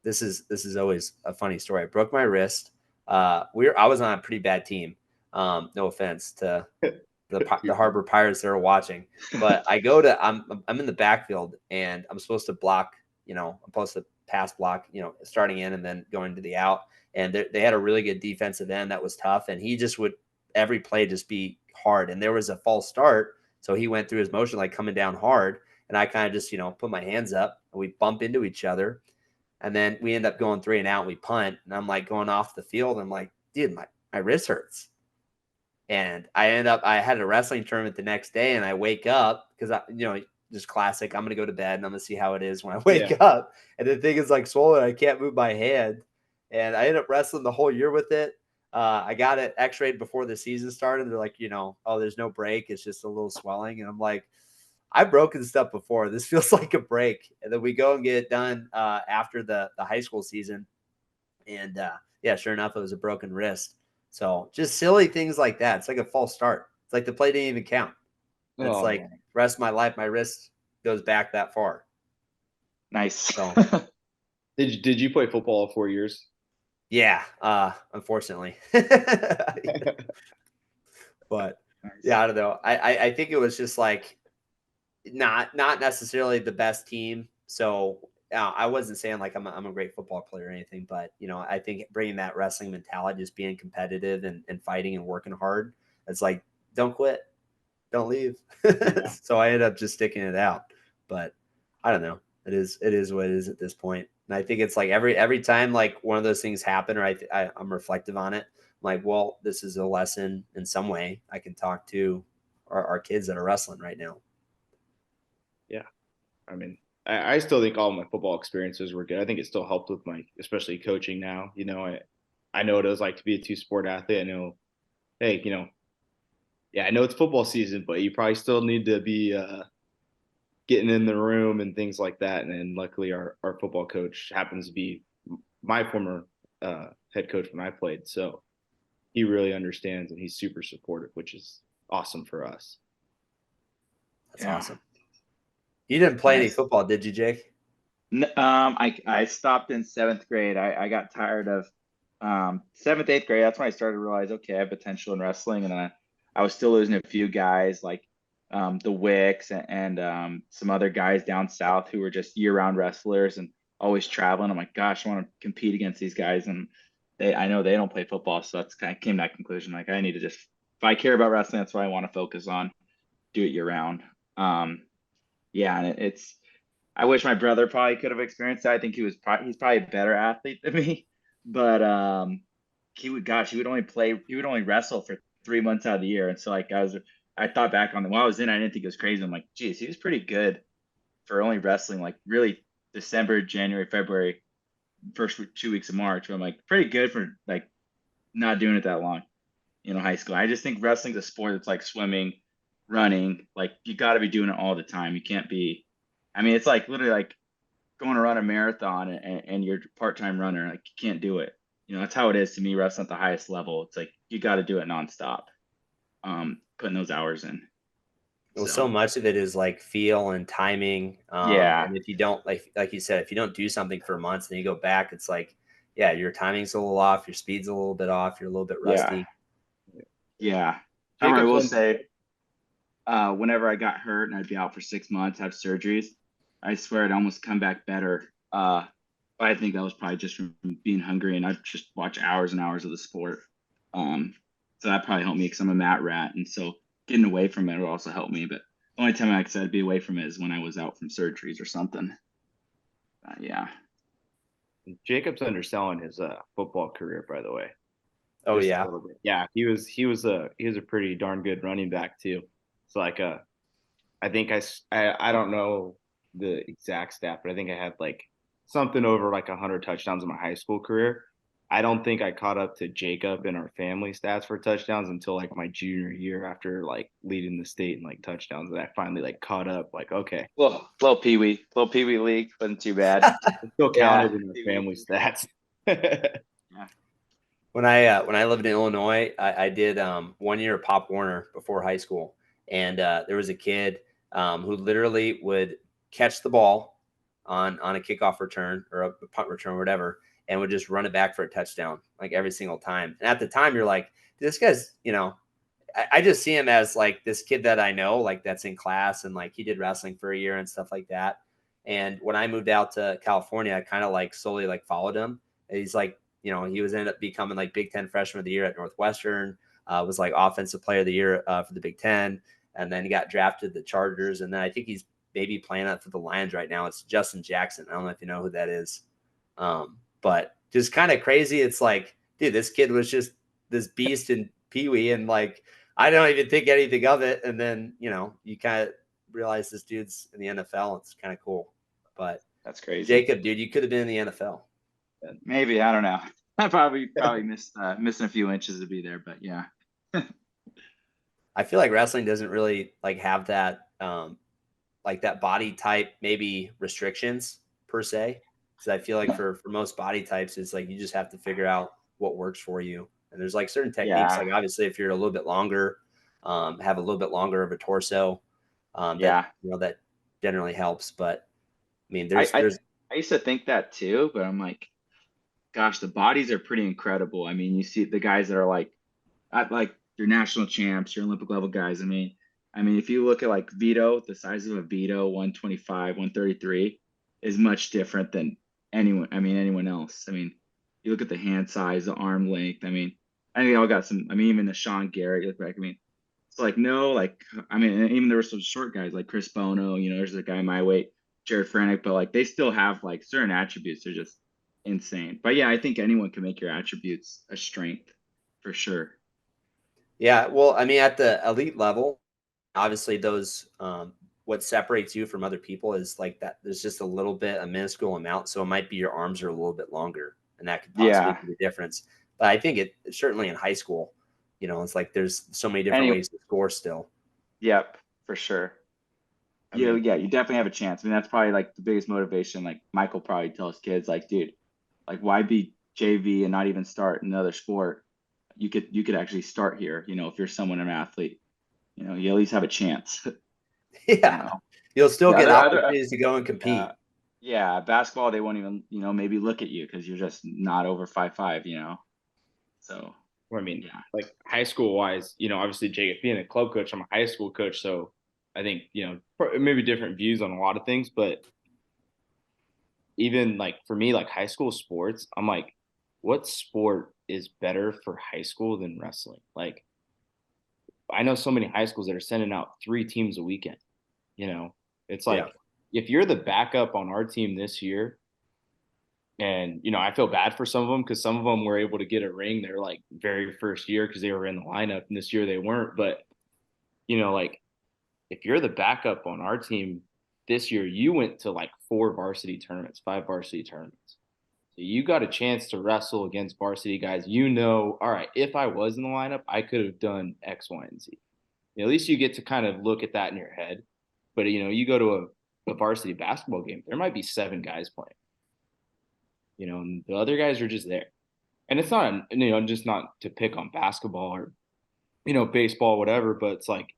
This is always a funny story. I broke my wrist. I was on a pretty bad team. No offense to the Harbor Pirates that are watching, but I'm in the backfield and I'm supposed to block, I'm supposed to pass block, starting in and then going to the out. And they had a really good defensive end that was tough. And he just would, every play just be hard. And there was a false start. So he went through his motion, like coming down hard. And I kind of just, put my hands up and we bump into each other. And then we end up going 3 and out and we punt. And I'm like going off the field. I'm like, dude, my wrist hurts. And I had a wrestling tournament the next day and I wake up because just classic. I'm going to go to bed and I'm going to see how it is when I wake up. And the thing is like swollen. I can't move my hand. And I ended up wrestling the whole year with it. I got it x-rayed before the season started. They're like, oh, there's no break. It's just a little swelling. And I'm like, I've broken stuff before. This feels like a break. And then we go and get it done after the high school season. And sure enough, it was a broken wrist. So just silly things like that. It's like a false start. It's like the play didn't even count. It's like the rest of my life, my wrist goes back that far. Nice. So did you play football all 4 years? Yeah, unfortunately. But yeah, I don't know. I think it was just like not necessarily the best team. So I wasn't saying like I'm a great football player or anything, but I think bringing that wrestling mentality, just being competitive and fighting and working hard, it's like, don't quit, don't leave. So I ended up just sticking it out. But I don't know. It is what it is at this point. And I think it's like every time like one of those things happen or I'm reflective on it, I'm like, well, this is a lesson in some way I can talk to our kids that are wrestling right now. Yeah. I mean, I still think all my football experiences were good. I think it still helped with my, especially coaching now. I know what it was like to be a 2-sport athlete. I know, hey, I know it's football season, but you probably still need to be getting in the room and things like that. And then luckily our football coach happens to be my former head coach when I played. So he really understands and he's super supportive, which is awesome for us. That's awesome. You didn't play any football, did you, Jake? I stopped in 7th grade. I got tired of 7th, 8th grade. That's when I started to realize, okay, I have potential in wrestling. And I was still losing a few guys like the Wicks and some other guys down south who were just year-round wrestlers and always traveling. I'm like, gosh, I want to compete against these guys. And I know they don't play football. So that's kind of came to that conclusion. Like, I need to just, if I care about wrestling, that's what I want to focus on, do it year-round. And I wish my brother probably could have experienced that. I think he's probably a better athlete than me, but he would only wrestle for 3 months out of the year. And so like I thought back on while I was in, I didn't think it was crazy. I'm like, geez, he was pretty good for only wrestling like really December, January, February, first 2 weeks of March. Where I'm like pretty good for like not doing it that long. High school. I just think wrestling's a sport that's like swimming, running. Like you got to be doing it all the time. You can't be. I mean, it's like literally like going to run a marathon and you're a part-time runner. Like you can't do it. That's how it is to me. Wrestling at the highest level. It's like you got to do it nonstop. Putting those hours in. Well, so much of it is like feel and timing. Yeah. And if you don't like you said, if you don't do something for months and you go back, it's like, yeah, your timing's a little off, your speed's a little bit off, you're a little bit rusty. Yeah. However, I will say, whenever I got hurt and I'd be out for 6 months, have surgeries, I swear I'd almost come back better. I think that was probably just from being hungry and I'd just watch hours and hours of the sport. So that probably helped me because I'm a mat rat. And so getting away from it would also help me. But the only time I said I'd be away from it is when I was out from surgeries or something. Yeah. Jacob's underselling his football career, by the way. Oh yeah. Yeah, he was a pretty darn good running back too. So like I think I don't know the exact stat, but I think I had like something over like 100 touchdowns in my high school career. I don't think I caught up to Jacob in our family stats for touchdowns until like my junior year after like leading the state in like touchdowns. And I finally like caught up, like, okay. Little peewee league wasn't too bad. It still counted in the family stats. Yeah. When I lived in Illinois, I did 1 year of Pop Warner before high school, and there was a kid who literally would catch the ball on a kickoff return or a punt return or whatever, and would just run it back for a touchdown like every single time. And at the time, you're like, this guy's, I just see him as like this kid that I know, like that's in class, and like he did wrestling for a year and stuff like that. And when I moved out to California, I kind of like slowly like followed him. And he's like, he was ended up becoming like Big Ten Freshman of the Year at Northwestern, was like Offensive Player of the Year for the Big Ten. And then he got drafted to the Chargers. And then I think he's maybe playing out for the Lions right now. It's Justin Jackson. I don't know if you know who that is. But just kind of crazy. It's like, dude, this kid was just this beast in Pee Wee. And like, I don't even think anything of it. And then, you kind of realize this dude's in the NFL. It's kind of cool. But that's crazy. Jacob, dude, you could have been in the NFL. Maybe, I don't know. I probably missed missing a few inches to be there, but yeah. I feel like wrestling doesn't really like have that like that body type maybe restrictions per se. So I feel like for most body types, it's like you just have to figure out what works for you. And there's like certain techniques, like obviously if you're a little bit longer, have a little bit longer of a torso, that that generally helps. But I mean, I used to think that too, but I'm like, gosh, the bodies are pretty incredible. I mean, you see the guys that are like your national champs, your Olympic level guys. I mean, if you look at like Vito, the size of a Vito, 125, 133, is much different than anyone else. I mean, you look at the hand size, the arm length. I think they all got some. Even the Sean Garrett, you look back. It's like no, like even there were some short guys like Chris Bono. There's a guy my weight, Jared Franick, but like they still have like certain attributes. They're just insane. But yeah, I think anyone can make your attributes a strength for sure. Yeah, well, at the elite level, obviously those what separates you from other people is like that there's just a minuscule amount. So it might be your arms are a little bit longer, and that could possibly be the difference. But I think it certainly in high school, it's like there's so many different ways to score still. Yep, for sure. You definitely have a chance. That's probably like the biggest motivation. Like Michael probably tells kids, like, dude, like why be JV and not even start another sport? You could actually start here. If you're someone an athlete, you at least have a chance. Yeah, you'll still get opportunities to go and compete. Yeah, basketball they won't even maybe look at you because you're just not over 5'5". So. Like high school wise, obviously Jacob being a club coach, I'm a high school coach, so I think maybe different views on a lot of things, but even like for me, like high school sports, I'm like, what sport is better for high school than wrestling? Like, I know so many high schools that are sending out 3 teams a weekend. It's like if you're the backup on our team this year, and I feel bad for some of them because some of them were able to get a ring their like very first year because they were in the lineup, and this year they weren't. But like if you're the backup on our team this year you went to like 5 varsity tournaments. So you got a chance to wrestle against varsity guys. All right, if I was in the lineup, I could have done X, Y, and Z. At least you get to kind of look at that in your head. But, you go to a varsity basketball game, there might be 7 guys playing, and the other guys are just there. And it's not, just not to pick on basketball or, baseball, whatever, but it's like,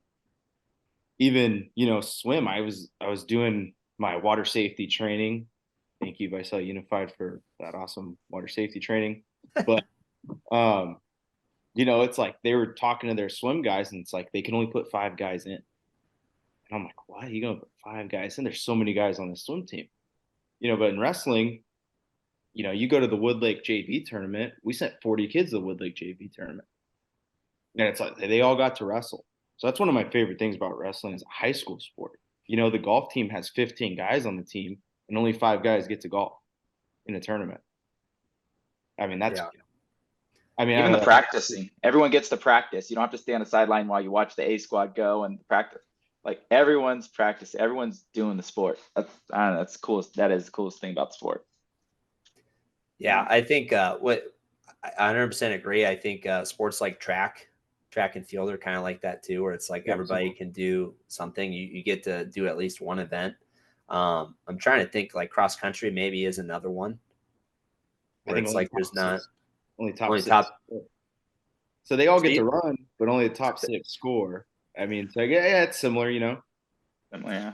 even, swim, I was doing my water safety training. Thank you, Visalia Unified, for that awesome water safety training. But, it's like they were talking to their swim guys, and it's like they can only put 5 guys in. And I'm like, why are you going to put 5 guys in? There's so many guys on the swim team. But in wrestling, you go to the Wood Lake JV tournament. We sent 40 kids to the Wood Lake JV tournament. And it's like they all got to wrestle. So that's one of my favorite things about wrestling is a high school sport. The golf team has 15 guys on the team, and only 5 guys get to golf in a tournament. I mean, that's, even the practicing, everyone gets to practice. You don't have to stay on the sideline while you watch the A squad go and practice. Like everyone's practicing, everyone's doing the sport. I don't know. That's cool. That is the coolest thing about the sport. Yeah. I think, I 100% agree. I think, sports like track and field are kind of like that too, where it's like everybody can do something. You get to do at least one event. I'm trying to think, like cross country maybe is another one where it's like there's not only top. So they all get to run, but only the top 6 score. I mean, so yeah, it's similar, Yeah.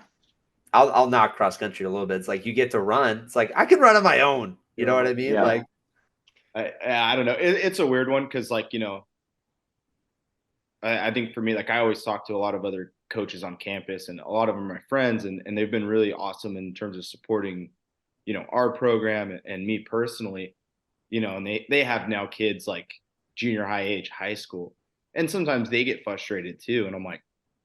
I'll knock cross country a little bit. It's like you get to run. It's like I can run on my own. You know what I mean? Yeah. Like I don't know. It's a weird one because, like, I think for me, like I always talk to a lot of other coaches on campus, and a lot of them are my friends, and they've been really awesome in terms of supporting, our program and me personally, and they have now kids like junior high age, high school. And sometimes they get frustrated too. And I'm like,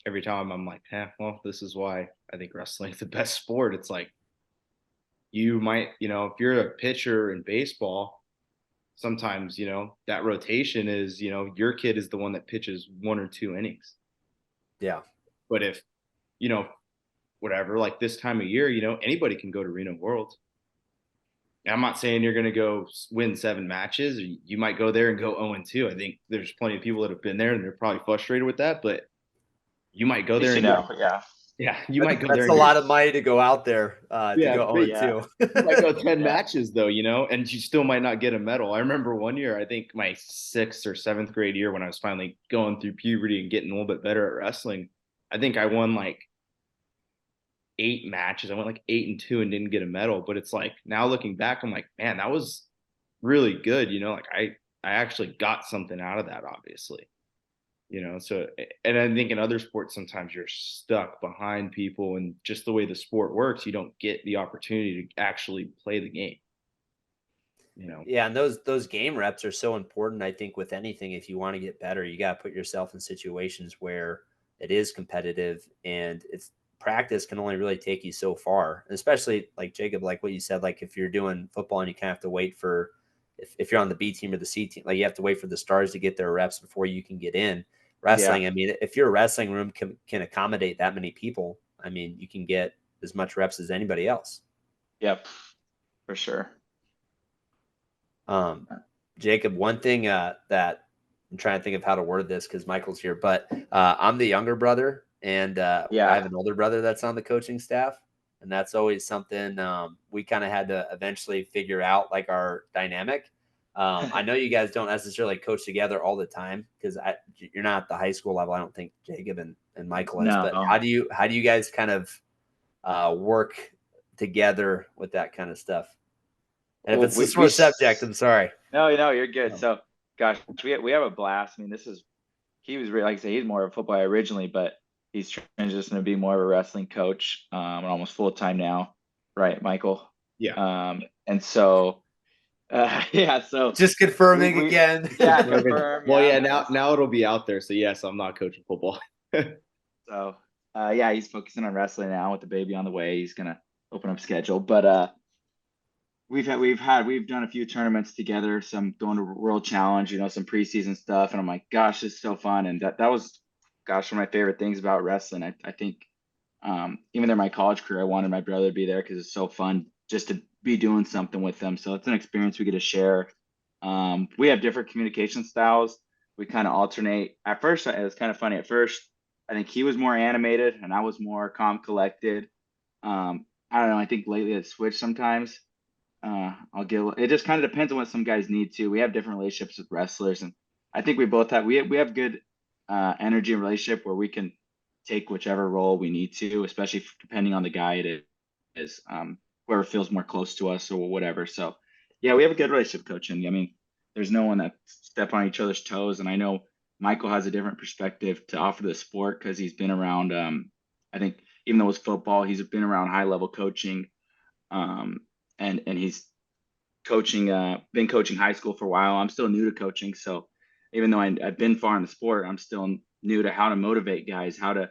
every time I'm like, well, this is why I think wrestling is the best sport. It's like, you might, if you're a pitcher in baseball, sometimes, that rotation is, your kid is the one that pitches 1 or 2 innings. Yeah. But if, whatever, like this time of year, anybody can go to Reno World. I'm not saying you're going to go win 7 matches. You might go there and go 0-2. I think there's plenty of people that have been there and they're probably frustrated with that, but you might go there and you might go there. That's a lot of money to go out there to go 0-2. You might go 10 matches though, and you still might not get a medal. I remember one year, I think my 6th or 7th grade year when I was finally going through puberty and getting a little bit better at wrestling, I think I won like 8 matches. I went like 8-2 and didn't get a medal. But it's like now looking back, I'm like, man, that was really good. Like I actually got something out of that, obviously. So, and I think in other sports, sometimes you're stuck behind people, and just the way the sport works, you don't get the opportunity to actually play the game. Yeah, and those game reps are so important. I think with anything, if you want to get better, you got to put yourself in situations where it is competitive, and it's practice can only really take you so far. And especially like Jacob, like what you said, like if you're doing football and you kind of have to wait for, if you're on the B team or the C team, like you have to wait for the stars to get their reps before you can get in. Wrestling, I mean, if your wrestling room can accommodate that many people, I mean, you can get as much reps as anybody else. Yep, for sure. Jacob, one thing that I'm trying to think of how to word this because Michael's here, but I'm the younger brother, and I have an older brother that's on the coaching staff, and that's always something we kind of had to eventually figure out, like our dynamic. I know you guys don't necessarily coach together all the time because you're not at the high school level. I don't think Jacob and Michael is, but how do you guys kind of work together with that kind of stuff? And if it's a sore subject, I'm sorry. No, you're good. So, gosh, we have a blast. I mean, he was really, like I say, he's more of a football guy originally, but he's transitioned to be more of a wrestling coach, almost full time now, right, Michael? Yeah. And so. So just confirming again. Yeah, confirm. Well, now it'll be out there. So yes, I'm not coaching football. So he's focusing on wrestling now with the baby on the way. He's gonna open up schedule. But we've done a few tournaments together, some going to World Challenge, some preseason stuff, and I'm like, gosh, it's so fun. And that was, gosh, one of my favorite things about wrestling. I think Even in my college career, I wanted my brother to be there because it's so fun just to be doing something with them. So it's an experience we get to share. We have different communication styles. We kind of alternate. At first, it was kind of funny. At first, I think he was more animated and I was more calm, collected. I don't know. I think lately it's switched sometimes. It just kind of depends on what some guys need to. We have different relationships with wrestlers, and I think we have good energy and relationship where we can take whichever role we need to, especially depending on the guy it is, whoever feels more close to us or whatever. So yeah, we have a good relationship coaching. I mean, there's no one that step on each other's toes, and I know Michael has a different perspective to offer the sport because he's been around. I think even though it's football, he's been around high level coaching, um, and he's been coaching high school for a while. I'm still new to coaching, so even though I've been far in the sport, I'm still new to how to motivate guys, how to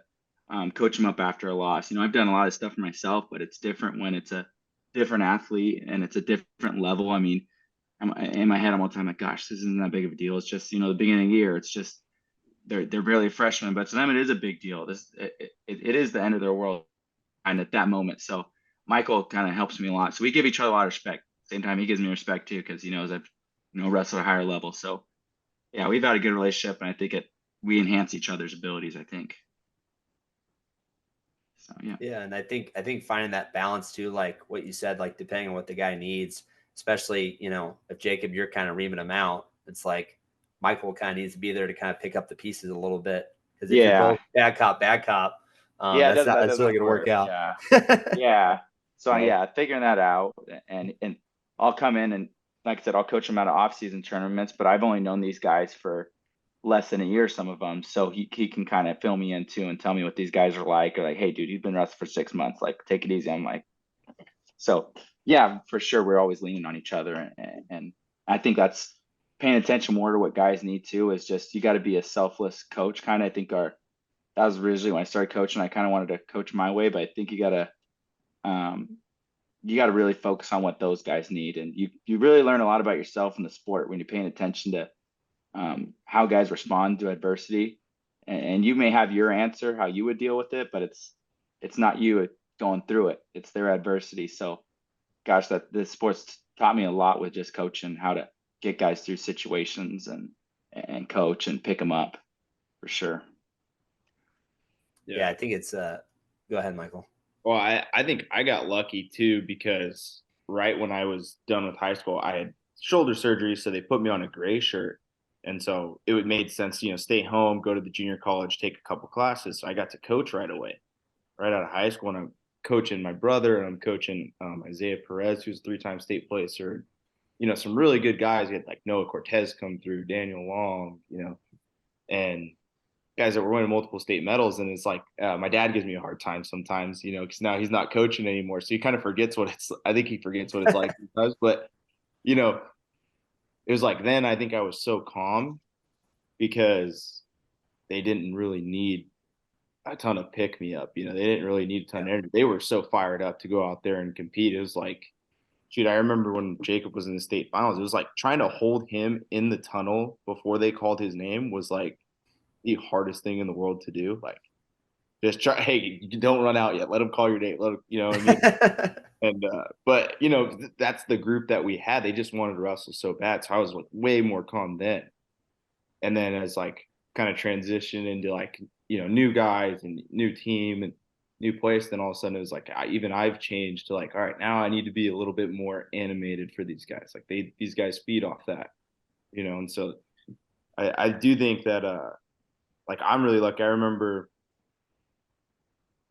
coach them up after a loss. You know, I've done a lot of stuff for myself, but it's different when it's a different athlete and it's a different level. I mean, in my head, I'm all the time like, gosh, this isn't that big of a deal. It's just, the beginning of the year. It's just they're barely a freshman, but to them it is a big deal. It is the end of their world, and at that moment. So Michael kind of helps me a lot. So we give each other a lot of respect. Same time, he gives me respect too because he knows I've wrestled at a higher level. So yeah, we've had a good relationship, and I think we enhance each other's abilities. I think. So yeah. Yeah, and I think finding that balance too, like what you said, like depending on what the guy needs, especially if Jacob, you're kind of reaming him out, it's like Michael kind of needs to be there to kind of pick up the pieces a little bit because if you're Yeah. both bad cop, Yeah, that's that not really doesn't going to work work. out. Yeah. Yeah. So So, yeah, figuring that out, and I'll come in and like I said, I'll coach them out of off-season tournaments, but I've only known these guys for less than a year, some of them. So he can kind of fill me in too and tell me what these guys are like, or like, hey, dude, you've been wrestling for 6 months, like take it easy. I'm like, so yeah, for sure, we're always leaning on each other, and I think that's paying attention more to what guys need to is just you got to be a selfless coach. Kind of, I think that was originally when I started coaching. I kind of wanted to coach my way, but I think um, you got to really focus on what those guys need, and you really learn a lot about yourself in the sport when you're paying attention to how guys respond to adversity. And you may have your answer how you would deal with it, but it's not you going through it; it's their adversity. So, gosh, that this sports taught me a lot with just coaching how to get guys through situations and coach and pick them up for sure. yeah, I think it's go ahead, Michael. Well, I think I got lucky too because right when I was done with high school, I had shoulder surgery, so they put me on a gray shirt. And so it would made sense, stay home, go to the junior college, take a couple classes. So I got to coach right away, right out of high school. And I'm coaching my brother, and I'm coaching Isaiah Perez, who's a 3-time state placer. Some really good guys. We had like Noah Cortez come through, Daniel Long, and guys that were winning multiple state medals. And it's like my dad gives me a hard time sometimes, because now he's not coaching anymore. So he kind of forgets I think he forgets what it's like sometimes. But, it was like then I think I was so calm because they didn't really need a ton of pick me up. They didn't really need a ton of energy. They were so fired up to go out there and compete. It was like, shoot, I remember when Jacob was in the state finals, it was like trying to hold him in the tunnel before they called his name was like the hardest thing in the world to do. Like, just try, hey, you don't run out yet. Let him call your name. Let him, what I mean? And, but, that's the group that we had. They just wanted to wrestle so bad. So I was like way more calm then. And then as like kind of transition into like, new guys and new team and new place, then all of a sudden it was like, even I've changed to like, all right, now I need to be a little bit more animated for these guys. Like these guys feed off that, and so I do think that, like I'm really lucky. I remember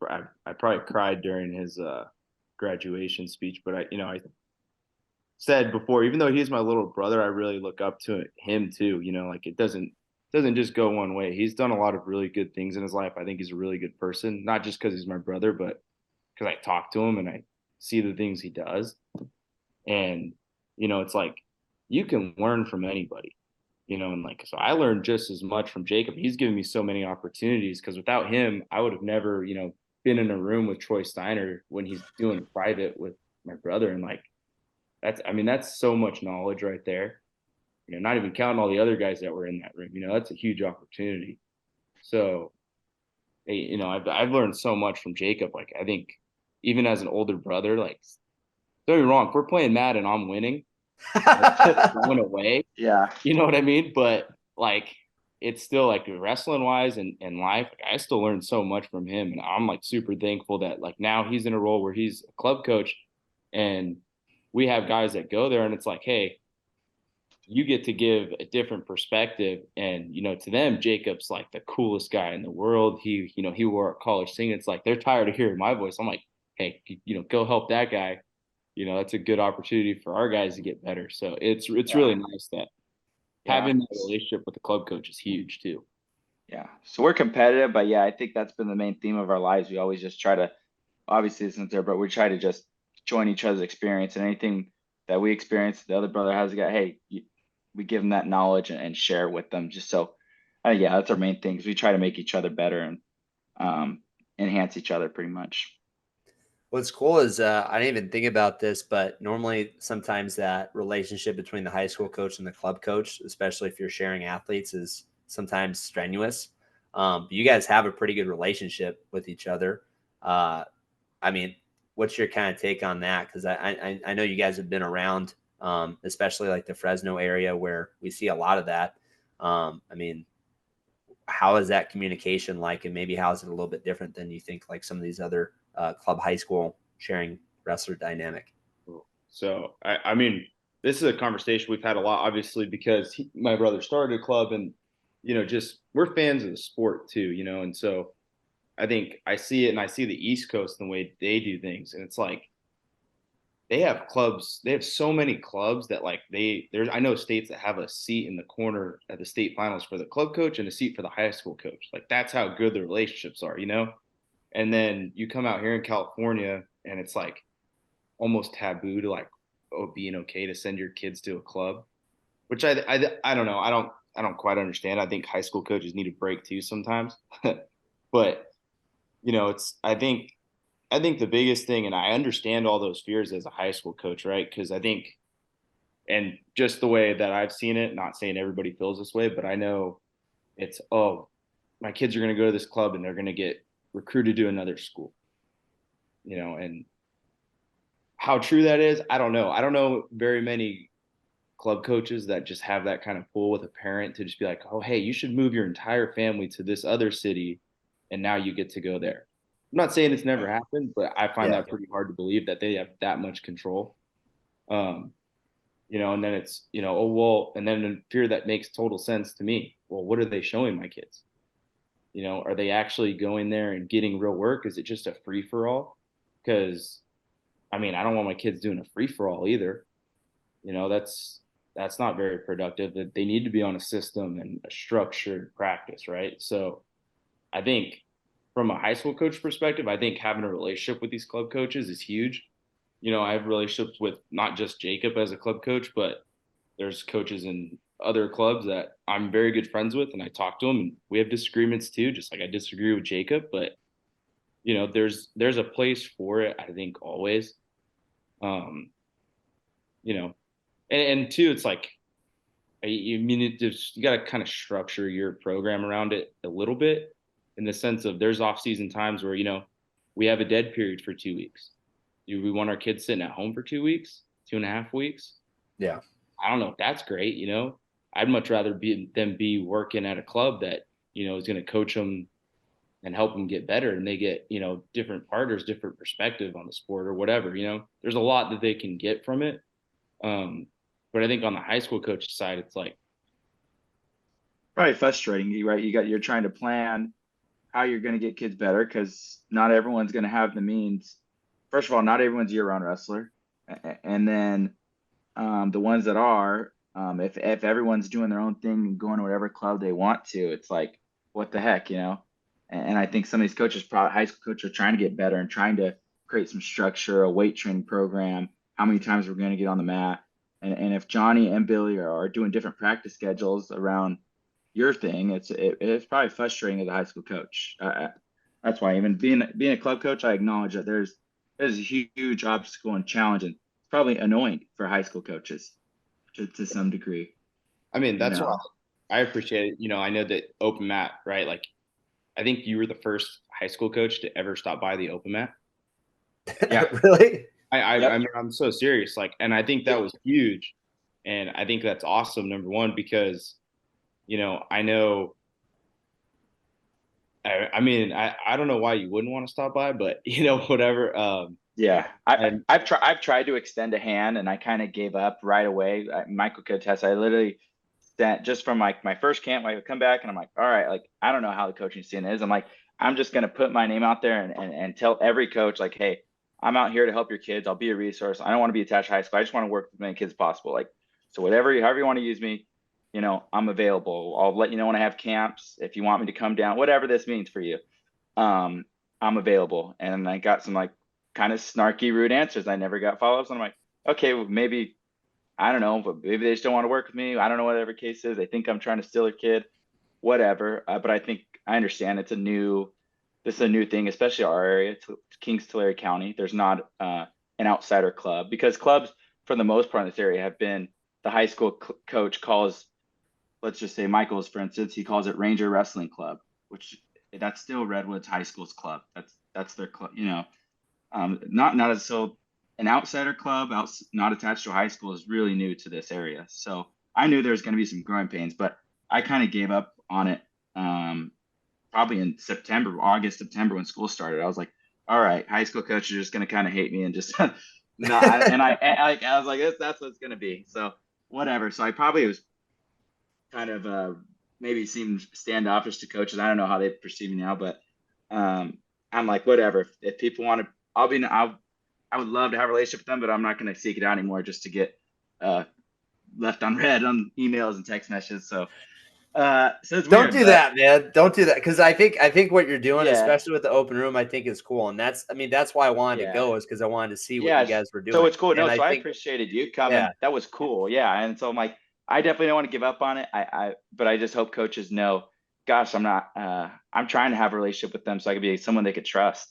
I probably cried during his graduation speech, but I said before, even though he's my little brother, I really look up to him too. Like it doesn't just go one way. He's done a lot of really good things in his life. I think he's a really good person, not just because he's my brother, but because I talk to him and I see the things he does. And it's like you can learn from anybody. And like, so I learned just as much from Jacob. He's given me so many opportunities because without him, I would have never, been in a room with Troy Steiner when he's doing private with my brother. And like, that's so much knowledge right there. Not even counting all the other guys that were in that room, that's a huge opportunity. So I've learned so much from Jacob. Like, I think even as an older brother, like, don't get me wrong, if we're playing Madden, I'm winning. Going away. Yeah. You know what I mean? But like, it's still like wrestling wise and life. Like, I still learned so much from him, and I'm like super thankful that like now he's in a role where he's a club coach, and we have guys that go there, and it's like, hey, you get to give a different perspective, and to them, Jacob's like the coolest guy in the world. He wore a college thing. It's like they're tired of hearing my voice. I'm like, hey, go help that guy. That's a good opportunity for our guys to get better. So it's really nice that having that relationship with the club coach is huge too. Yeah. So we're competitive, but yeah, I think that's been the main theme of our lives. We always just try to, obviously it's not there, but we try to just join each other's experience, and anything that we experience, the other brother has got, hey, we give them that knowledge and share with them. Just so, yeah, that's our main thing. We try to make each other better and enhance each other pretty much. What's cool is I didn't even think about this, but normally sometimes that relationship between the high school coach and the club coach, especially if you're sharing athletes, is sometimes strenuous. But you guys have a pretty good relationship with each other. I mean, what's your kind of take on that? Because I know you guys have been around, especially like the Fresno area where we see a lot of that. I mean, how is that communication like, and maybe how is it a little bit different than you think like some of these other club high school sharing wrestler dynamic? So I mean, this is a conversation we've had a lot, obviously, because my brother started a club, and just we're fans of the sport too, and so I think I see it, and I see the East Coast and the way they do things, and it's like they have clubs. They have so many clubs that like I know states that have a seat in the corner at the state finals for the club coach and a seat for the high school coach. Like, that's how good the relationships are, And then you come out here in California, and it's like almost taboo to like being okay to send your kids to a club, which I don't know. I don't quite understand. I think high school coaches need a break too sometimes. But it's I think the biggest thing, and I understand all those fears as a high school coach, right? Because I think, and just the way that I've seen it, not saying everybody feels this way, but I know it's, oh, my kids are going to go to this club and they're going to get recruited to another school, and how true that is, I don't know. I don't know very many club coaches that just have that kind of pull with a parent to just be like, oh, hey, you should move your entire family to this other city, and now you get to go there. I'm not saying it's never happened, but I find that pretty hard to believe that they have that much control. And then it's, oh, well, and then in fear that makes total sense to me. Well, what are they showing my kids? Are they actually going there and getting real work? Is it just a free for all? Because, I mean, I don't want my kids doing a free for all either. That's not very productive. That they need to be on a system and a structured practice, right? So I think from a high school coach perspective, I think having a relationship with these club coaches is huge. I have relationships with not just Jacob as a club coach, but there's coaches in other clubs that I'm very good friends with, and I talk to them, and we have disagreements too, just like I disagree with Jacob. But there's a place for it, I think, always. And two, it's like, you got to kind of structure your program around it a little bit, in the sense of there's off season times where we have a dead period for 2 weeks. Do we want our kids sitting at home for 2 weeks, 2.5 weeks? Yeah, I don't know if that's great. I'd much rather them be working at a club that is going to coach them and help them get better, and they get different partners, different perspective on the sport or whatever. There's a lot that they can get from it. But I think on the high school coach side, it's like probably frustrating, right? You're trying to plan how you're going to get kids better, because not everyone's going to have the means. First of all, not everyone's year-round wrestler, and then the ones that are, if everyone's doing their own thing and going to whatever club they want to, it's like, what the heck, And I think some of these coaches, probably high school coaches, are trying to get better and trying to create some structure, a weight training program, how many times we're going to get on the mat. And if Johnny and Billy are doing different practice schedules around your thing, it's probably frustrating as a high school coach. That's why, even being a club coach, I acknowledge that there's a huge obstacle and challenge, and it's probably annoying for high school coaches to some degree. I mean, that's why I appreciate it. I know that open mat, right? Like, I think you were the first high school coach to ever stop by the open mat. Yeah. Really? I mean, I'm so serious. Like, and I think that was huge. And I think that's awesome, number one, because, I know, I mean, I don't know why you wouldn't want to stop by, but, whatever. Yeah, And I've tried to extend a hand, and I kind of gave up right away. Michael could attest. I literally sent just from like my first camp. I would come back, and I'm like, all right, like I don't know how the coaching scene is. I'm like, I'm just gonna put my name out there and tell every coach like, hey, I'm out here to help your kids. I'll be a resource. I don't want to be attached to high school. I just want to work with as many kids as possible. Like, so however you want to use me, I'm available. I'll let you know when I have camps. If you want me to come down, whatever this means for you, I'm available. And I got some like kind of snarky, rude answers. I never got follow-ups. And I'm like, okay, well, maybe, I don't know, but maybe they just don't want to work with me. I don't know, whatever case is. They think I'm trying to steal a kid, whatever. But I think I understand this is a new thing, especially our area, Kings Tulare County. There's not an outsider club, because clubs, for the most part in this area, have been the high school coach calls, let's just say Michael's, for instance, he calls it Ranger Wrestling Club, which that's still Redwood High School's club. That's their club, not as so an outsider club, not attached to a high school, is really new to this area. So I knew there was going to be some growing pains, but I kind of gave up on it probably in August, September, when school started. I was like, all right, high school coaches are just going to kind of hate me and just not. And I was like, that's what it's going to be. So whatever. So I probably was kind of maybe seemed standoffish to coaches. I don't know how they perceive me now, but I'm like, whatever. If people want to, I would love to have a relationship with them, but I'm not going to seek it out anymore just to get left on red on emails and text messages. So it's Don't weird, do that, man. Don't do that, because I think what you're doing, yeah, especially with the open room, I think is cool, and that's why I wanted to yeah, go, is because I wanted to see what you yeah. guys were So doing, it's cool. No, and I so I think, appreciated you yeah, coming. That was cool. Yeah, and so I'm like, I definitely don't want to give up on it. But I just hope coaches know, gosh, I'm not. I'm trying to have a relationship with them so I could be someone they could trust.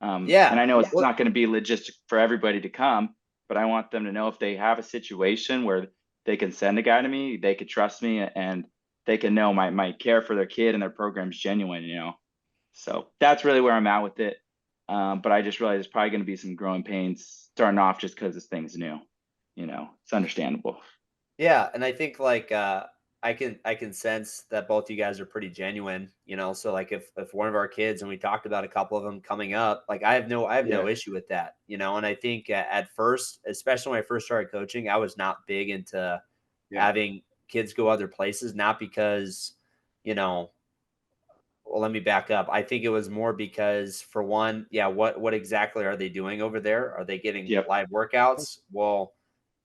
And yeah. I know it's Well, not going to be logistic for everybody to come, but I want them to know if they have a situation where they can send a guy to me, they could trust me, and they can know my care for their kid and their program's genuine. So that's really where I'm at with it. But I just realized there's probably going to be some growing pains starting off just because this thing's new. It's understandable. yeah, and I think like I can sense that both you guys are pretty genuine, so like if one of our kids, and we talked about a couple of them coming up, like I have no Yeah. issue with that, and I think at first, especially when I first started coaching, I was not big into yeah, having kids go other places, not because, you know, well, let me back up. I think it was more because, for one, yeah, what exactly are they doing over there? Are they getting Yep. live workouts? Well,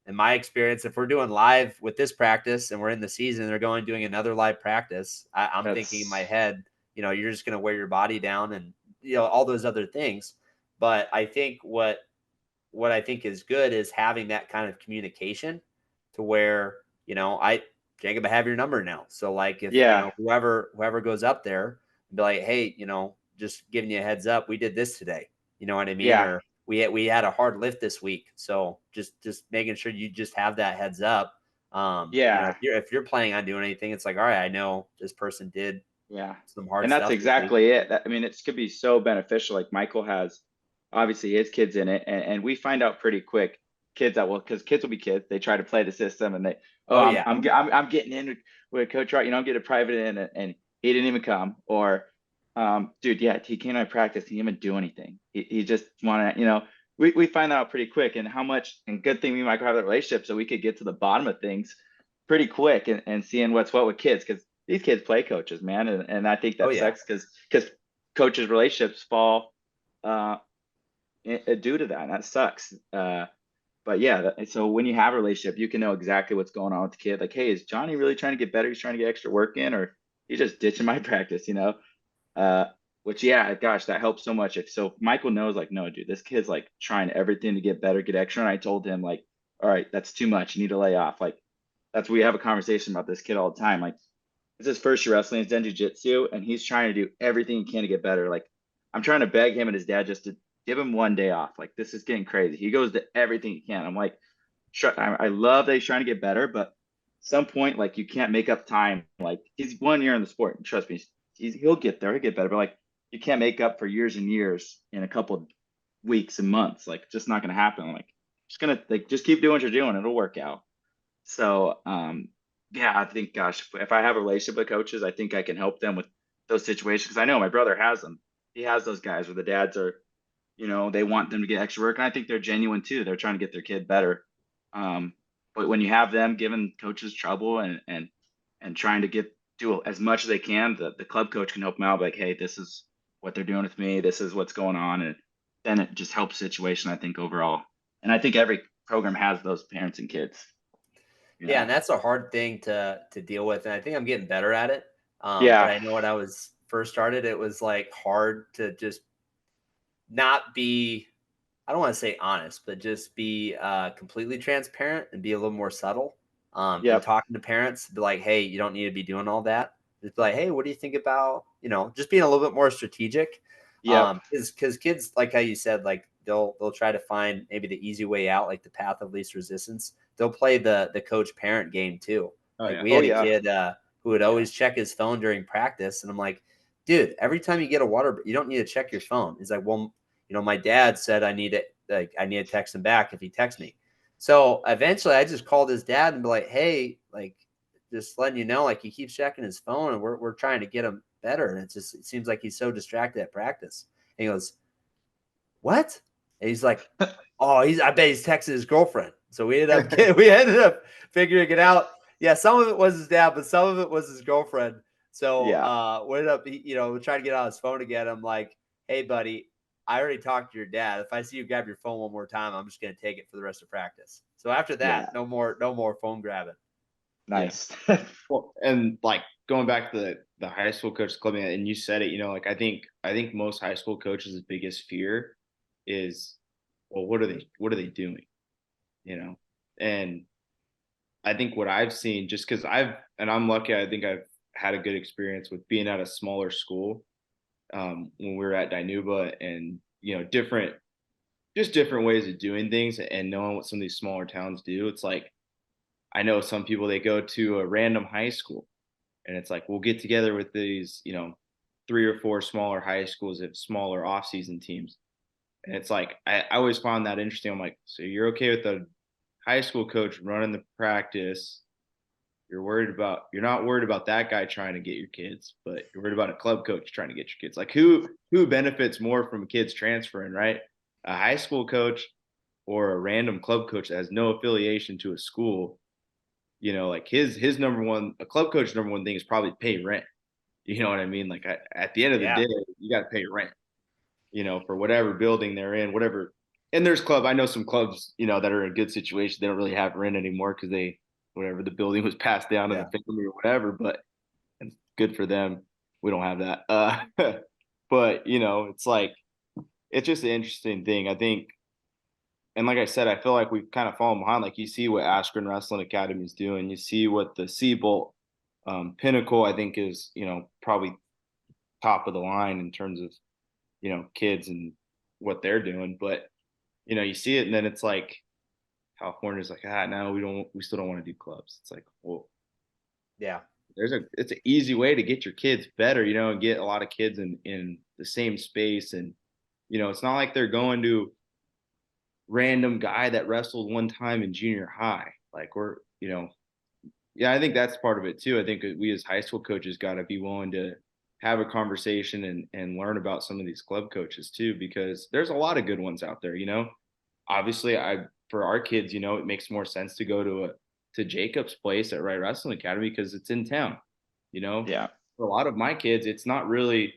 in my experience, if we're doing live with this practice and we're in the season, they're going doing another live practice. I'm thinking in my That's head, you're just going to wear your body down, and all those other things. But I think what I think is good is having that kind of communication, to where, Jacob, I have your number now. So like, if, yeah. whoever goes up there, be like, hey, just giving you a heads up, we did this today. You know what I mean? Yeah. Or we had a hard lift this week. So just making sure you just have that heads up. Yeah. If you're planning on doing anything, it's like, all right, I know this person did Yeah. some hard And that's stuff this week. exactly it. I mean, it could be so beneficial. Like Michael has obviously his kids in it, and we find out pretty quick because kids will be kids. They try to play the system, and Oh yeah. I'm getting in with Coach Wright. I'm getting a private in, and he didn't even come. Or, dude, yeah, he came to practice. He didn't even do anything. He just wanted, we find out pretty quick, and how much, and good thing we might have that relationship, so we could get to the bottom of things pretty quick, and seeing what's what with kids, because these kids play coaches, man, and I think Oh that yeah. sucks because coaches' relationships fall due to that, and that sucks. But yeah, so when you have a relationship, you can know exactly what's going on with the kid. Like, hey, is Johnny really trying to get better? He's trying to get extra work in, or he's just ditching my practice. Uh, which, yeah, gosh, that helps so much. If so, Michael knows, like, no, dude, this kid's like trying everything to get better, get extra. And I told him, like, all right, that's too much. You need to lay off. Like, we have a conversation about this kid all the time. Like, it's his first year wrestling, he's done jujitsu, and he's trying to do everything he can to get better. Like, I'm trying to beg him and his dad just to give him one day off. Like, this is getting crazy. He goes to everything he can. I'm like, I love that he's trying to get better, but some point, like, you can't make up time. Like, he's 1 year in the sport. Trust me, he'll get there. He'll get better. But like, you can't make up for years and years in a couple of weeks and months. Like, just not going to happen. Like, just keep doing what you're doing. It'll work out. So, yeah, I think, gosh, if I have a relationship with coaches, I think I can help them with those situations. Because I know my brother has them. He has those guys where the dads are, they want them to get extra work, and I think they're genuine too. They're trying to get their kid better. But when you have them giving coaches trouble and trying to do as much as they can, the club coach can help them out. Like, hey, this is what they're doing with me. This is what's going on, and then it just helps the situation, I think, overall. And I think every program has those parents and kids. Yeah, and that's a hard thing to deal with, and I think I'm getting better at it. Yeah. But I know when I was first started, it was like hard to just not be, I don't want to say honest, but just be completely transparent and be a little more subtle. And talking to parents, be like, hey, you don't need to be doing all that. Just be like, hey, what do you think about, just being a little bit more strategic. Yeah. Because kids, like how you said, like they'll try to find maybe the easy way out, like the path of least resistance. They'll play the coach parent game too. We had a kid who would always check his phone during practice, and I'm like, dude, every time you get a water, you don't need to check your phone. He's like, well, my dad said I need to text him back if he texts me. So eventually I just called his dad and be like, hey, like, just letting you know, like, he keeps checking his phone and we're trying to get him better. And it seems like he's so distracted at practice. And he goes, what? And he's like, oh, I bet he's texting his girlfriend. So we ended up figuring it out. Yeah, some of it was his dad, but some of it was his girlfriend. So we ended up, we tried to get on his phone again. I'm like, hey, buddy, I already talked to your dad. If I see you grab your phone one more time, I'm just going to take it for the rest of practice. So after that, no more phone grabbing. Nice. Yeah. Well, and like going back to the high school coach club, and you said it, like I think most high school coaches' biggest fear is, well, what are they doing? And I think what I've seen, just because I'm lucky, I think I've had a good experience with being at a smaller school. When we were at Dinuba, and different ways of doing things, and knowing what some of these smaller towns do. It's like, I know some people, they go to a random high school, and it's like, we'll get together with these 3 or 4 smaller high schools that have smaller off-season teams. And it's like, I always found that interesting. I'm like, so you're okay with the high school coach running the practice? You're not worried about that guy trying to get your kids, but you're worried about a club coach trying to get your kids. Like, who benefits more from kids transferring, right? A high school coach or a random club coach that has no affiliation to a school? Like his number one, a club coach number one thing is probably pay rent. You know what I mean? Like, at the end of the day, you got to pay rent, for whatever building they're in, whatever. And I know some clubs, that are in a good situation. They don't really have rent anymore because whatever, the building was passed down to the family or whatever, but and good for them. We don't have that. But it's like, it's just an interesting thing, I think. And like I said, I feel like we've kind of fallen behind. Like, you see what Akron Wrestling Academy is doing. You see what the Seabolt Pinnacle, I think, is, probably top of the line in terms of, kids and what they're doing. But, you see it, and then it's like, California's like, no, we still don't want to do clubs. It's like, well, yeah, it's an easy way to get your kids better, and get a lot of kids in the same space. And, it's not like they're going to random guy that wrestled one time in junior high. Like, I think that's part of it too. I think we as high school coaches got to be willing to have a conversation and learn about some of these club coaches too, because there's a lot of good ones out there. Obviously, for our kids, it makes more sense to go to Jacob's place at Wright Wrestling Academy because it's in town. Yeah. For a lot of my kids, it's not really,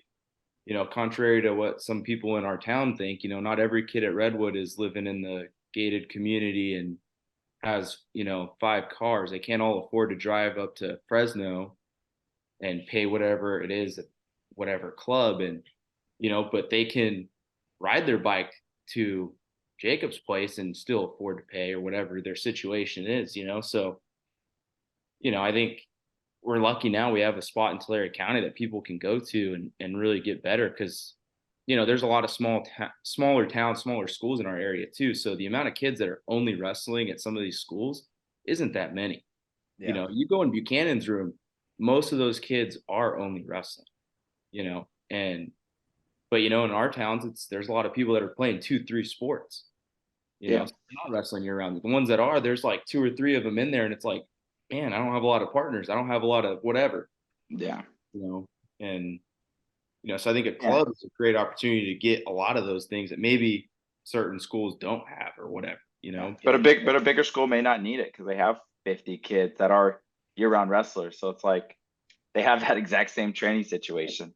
contrary to what some people in our town think. Not every kid at Redwood is living in the gated community and has 5 cars. They can't all afford to drive up to Fresno and pay whatever it is at whatever club, and but they can ride their bike to Jacob's place and still afford to pay, or whatever their situation is, so I think we're lucky now we have a spot in Tulare County that people can go to and really get better, because there's a lot of smaller towns, smaller schools in our area too. So the amount of kids that are only wrestling at some of these schools isn't that many. You go in Buchanan's room, most of those kids are only wrestling. But in our towns, there's a lot of people that are playing 2, 3 sports, Yeah. so they're not wrestling year round. The ones that are, there's like 2 or 3 of them in there, and it's like, man, I don't have a lot of partners. I don't have a lot of whatever, Yeah. And so I think a Yeah. club is a great opportunity to get a lot of those things that maybe certain schools don't have or whatever. But a bigger school may not need it because they have 50 kids that are year-round wrestlers. So it's like they have that exact same training situation.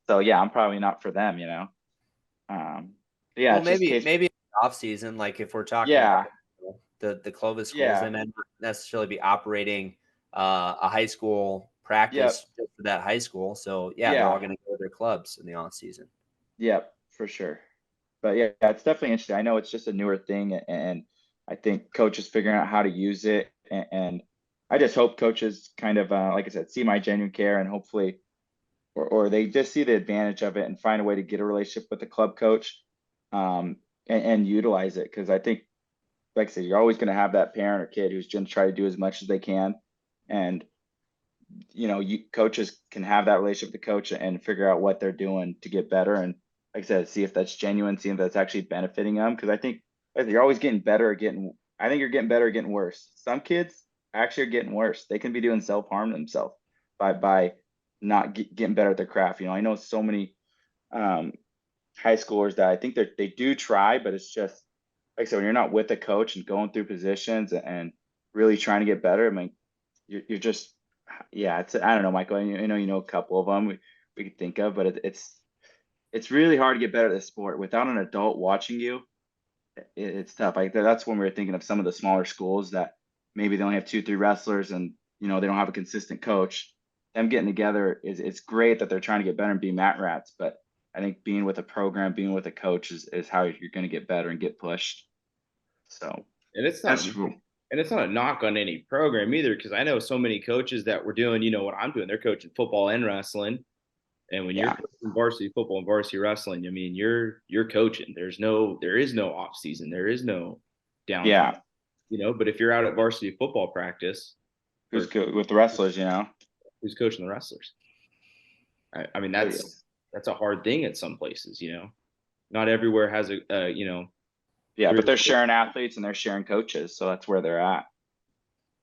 So yeah, I'm probably not for them, yeah, Well, it's just maybe off season, like if we're talking yeah, about the Clovis schools, yeah, they may not necessarily be operating a high school yep, practice just for that high school. So yeah, they're all going to go to their clubs in the off season. yep, for sure. But yeah, it's definitely interesting. I know it's just a newer thing, and I think coaches figuring out how to use it, and I just hope coaches kind of, like I said, see my genuine care, and hopefully, or they just see the advantage of it and find a way to get a relationship with the club coach, and utilize it. Because I think, like I said, you're always going to have that parent or kid who's going to try to do as much as they can, and coaches can have that relationship with the coach and figure out what they're doing to get better. And like I said, see if that's genuine, see if that's actually benefiting them. Because I think you're always getting better at I think you're getting better at getting worse. Some kids actually are getting worse. They can be doing self-harm themselves by not getting better at their craft. I know so many high schoolers that I think they do try, but it's just, like I said, when you're not with a coach and going through positions and really trying to get better, I mean, you're just, yeah, I don't know, Michael. I know a couple of them we could think of, but it's really hard to get better at this sport without an adult watching you. It's tough. Like that's when we were thinking of some of the smaller schools that maybe they only have 2, 3 wrestlers, and they don't have a consistent coach. Them getting together it's great that they're trying to get better and be mat rats, but I think being with a program, being with a coach is how you're going to get better and get pushed. So and it's not that's cool. And it's not a knock on any program either, because I know so many coaches that were doing, what I'm doing. They're coaching football and wrestling. And when you're coaching varsity football and varsity wrestling, I mean, you're coaching. There is no off season. There is no downtime. Yeah. But if you're out at varsity football practice, Who's good with the wrestlers, who's coaching the wrestlers? I mean, that's a hard thing at some places, Not everywhere has Yeah, but they're sharing athletes and they're sharing coaches, so that's where they're at.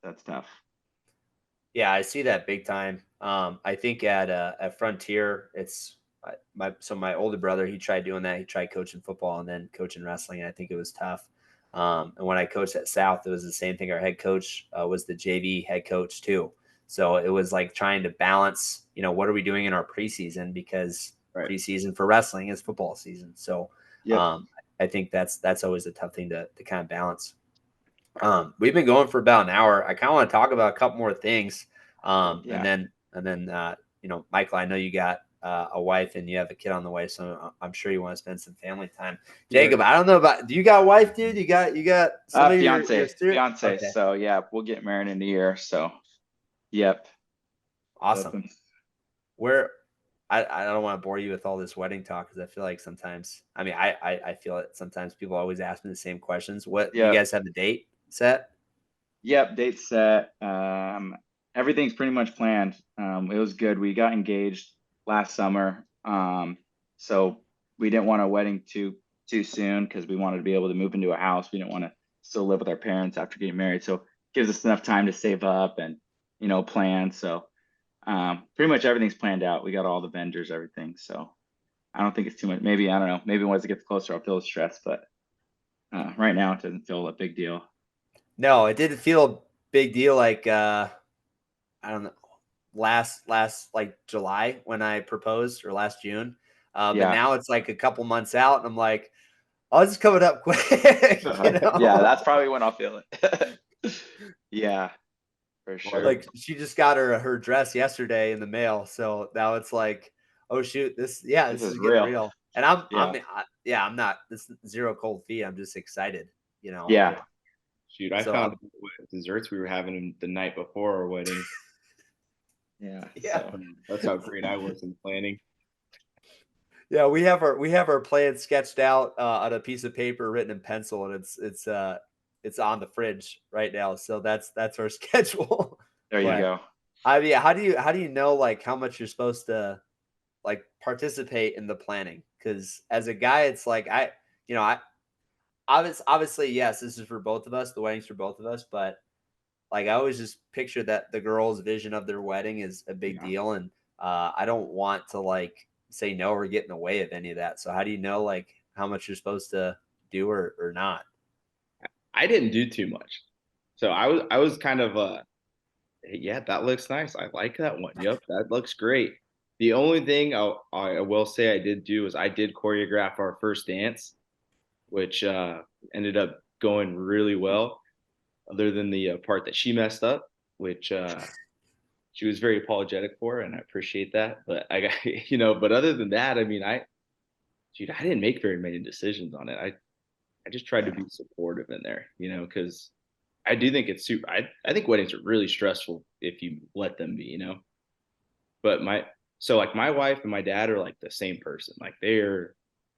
That's tough. Yeah, I see that big time. I think at Frontier, it's my older brother. He tried doing that. He tried coaching football and then coaching wrestling, and I think it was tough. And when I coached at South, it was the same thing. Our head coach was the JV head coach too, so it was like trying to balance. What are we doing in our preseason, because preseason for wrestling is football season. So I think that's always a tough thing to kind of balance. We've been going for about an hour. I kind of want to talk about a couple more things. And then Michael, I know you got a wife and you have a kid on the way, so I'm sure you want to spend some family time. Jacob, I don't know do you got a wife, dude? You got fiance. Okay. So yeah, we'll get married in a year. So yep. Awesome. I don't want to bore you with all this wedding talk, because I feel like sometimes, I feel it sometimes people always ask me the same questions. Do you guys have the date set? Yep, date set. Everything's pretty much planned. It was good. We got engaged last summer. So we didn't want a wedding too soon, because we wanted to be able to move into a house. We didn't want to still live with our parents after getting married. So it gives us enough time to save up and, plan. So pretty much everything's planned out. We got all the vendors, everything. So I don't think it's too much. Maybe, I don't know. Maybe once it gets closer, I'll feel the stress, but right now it doesn't feel a big deal. No, it didn't feel a big deal. Like, I don't know, last like July when I proposed, or last June. But now it's like a couple months out, and I'm like, oh, this is coming up quick. Yeah, that's probably when I'll feel it. Yeah, for sure. Like, she just got her dress yesterday in the mail, so now it's like, oh shoot, this is real. And I'm not, this zero cold feet. I'm just excited, Yeah. Shoot, I found what desserts we were having the night before our wedding. Yeah. So that's how great I was in planning. Yeah, we have our plan sketched out on a piece of paper, written in pencil, and it's on the fridge right now. So that's our schedule. There you go. I mean, how do you know like how much you're supposed to like participate in the planning. Cause as a guy, it's like, obviously, yes, this is for both of us. The wedding's for both of us, but like I always just picture that the girl's vision of their wedding is a big deal. And I don't want to like say no or get in the way of any of that. So how do you know like how much you're supposed to do or not? I didn't do too much. So I was kind of yeah, that looks nice. I like that one. Yep, that looks great. The only thing I will say I did do is I did choreograph our first dance, which ended up going really well, other than the part that she messed up, which she was very apologetic for, and I appreciate that. But I got, but other than that, I mean, dude, I didn't make very many decisions on it. I just tried to be supportive in there, because I do think it's super. I think weddings are really stressful if you let them be, But my wife and my dad are like the same person. Like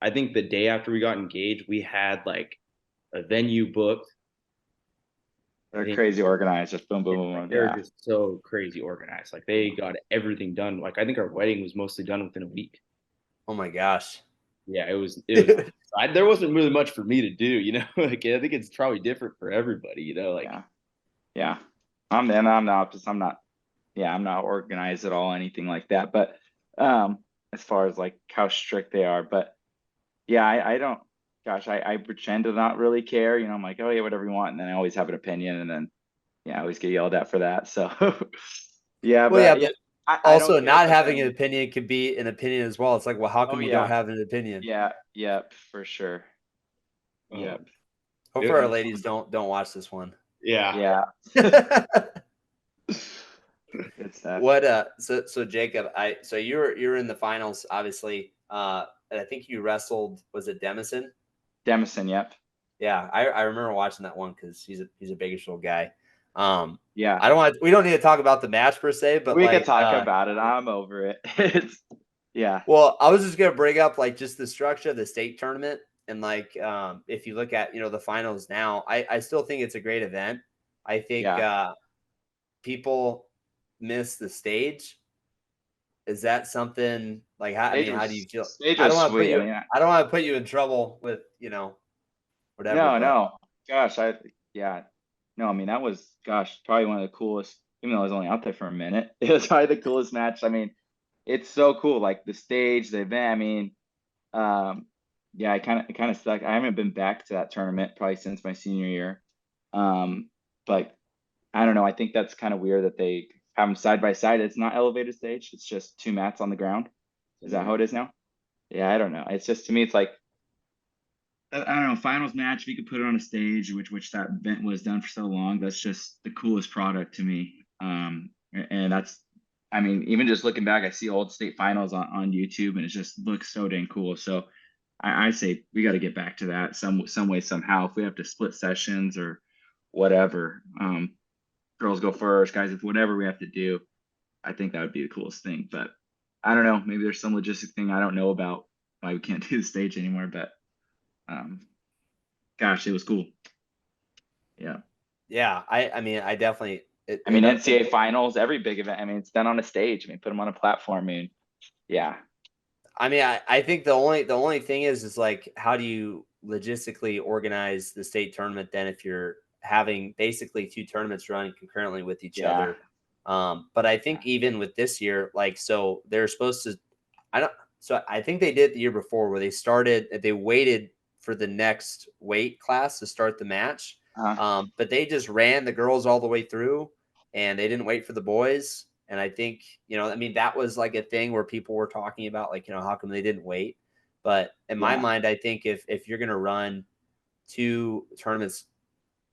I think the day after we got engaged, we had like a venue booked. They're crazy organized, just boom, boom, boom. They're just so crazy organized. Like they got everything done. Like I think our wedding was mostly done within a week. Oh my gosh. Yeah, it was there wasn't really much for me to do, Like I think it's probably different for everybody, like yeah. I'm not organized at all, anything like that. But as far as like how strict they are, but yeah, I don't. Gosh, I pretend to not really care. I'm like, oh yeah, whatever you want, and then I always have an opinion, and then I always get yelled at for that. So yeah, well, but also not having an opinion could be an opinion as well. It's like, well, how come you don't have an opinion? Yeah, for sure. Yep. Hopefully our ladies don't watch this one. Yeah. Good stuff. What so Jacob, so you're in the finals, obviously. And I think you wrestled, was it Demison? Demison, yep. Yeah, I remember watching that one because he's a Bakersfield guy. Yeah. We don't need to talk about the match per se, but we could talk about it. I'm over it. Yeah. Well, I was just gonna bring up like just the structure of the state tournament. And like if you look at the finals now, I still think it's a great event. I think people miss the stage. Is that something like how do you feel? I don't want to put you in trouble with whatever. No. Gosh, no. I mean that was probably one of the coolest. Even though I was only out there for a minute, it was probably the coolest match. I mean, it's so cool. Like the stage, the event. I mean, I kind of stuck. I haven't been back to that tournament probably since my senior year. But I don't know. I think that's kind of weird that they have them side by side. It's not elevated stage. It's just two mats on the ground. Is that how it is now? Yeah, I don't know. It's just, to me, it's like, I don't know, finals match, if you could put it on a stage, which that event was done for so long, that's just the coolest product to me. And that's, I mean, even just looking back, I see old state finals on YouTube, and it just looks so dang cool. So I say we got to get back to that some way, somehow. If we have to split sessions or whatever, girls go first, guys, if whatever we have to do, I think that would be the coolest thing. But I don't know, maybe there's some logistic thing I don't know about why we can't do the stage anymore. But gosh, it was cool. Yeah. I mean, I definitely. NCAA finals, every big event. I mean, it's done on a stage. I mean, put them on a platform. I mean, yeah. I mean, I think the only thing is like, how do you logistically organize the state tournament then if you're having basically two tournaments running concurrently with each other? But I think even with this year, like, so they're supposed to, I think they did the year before where they waited for the next weight class to start the match. But they just ran the girls all the way through and they didn't wait for the boys. And I think, that was like a thing where people were talking about, like, how come they didn't wait? But in my mind, I think if you're going to run two tournaments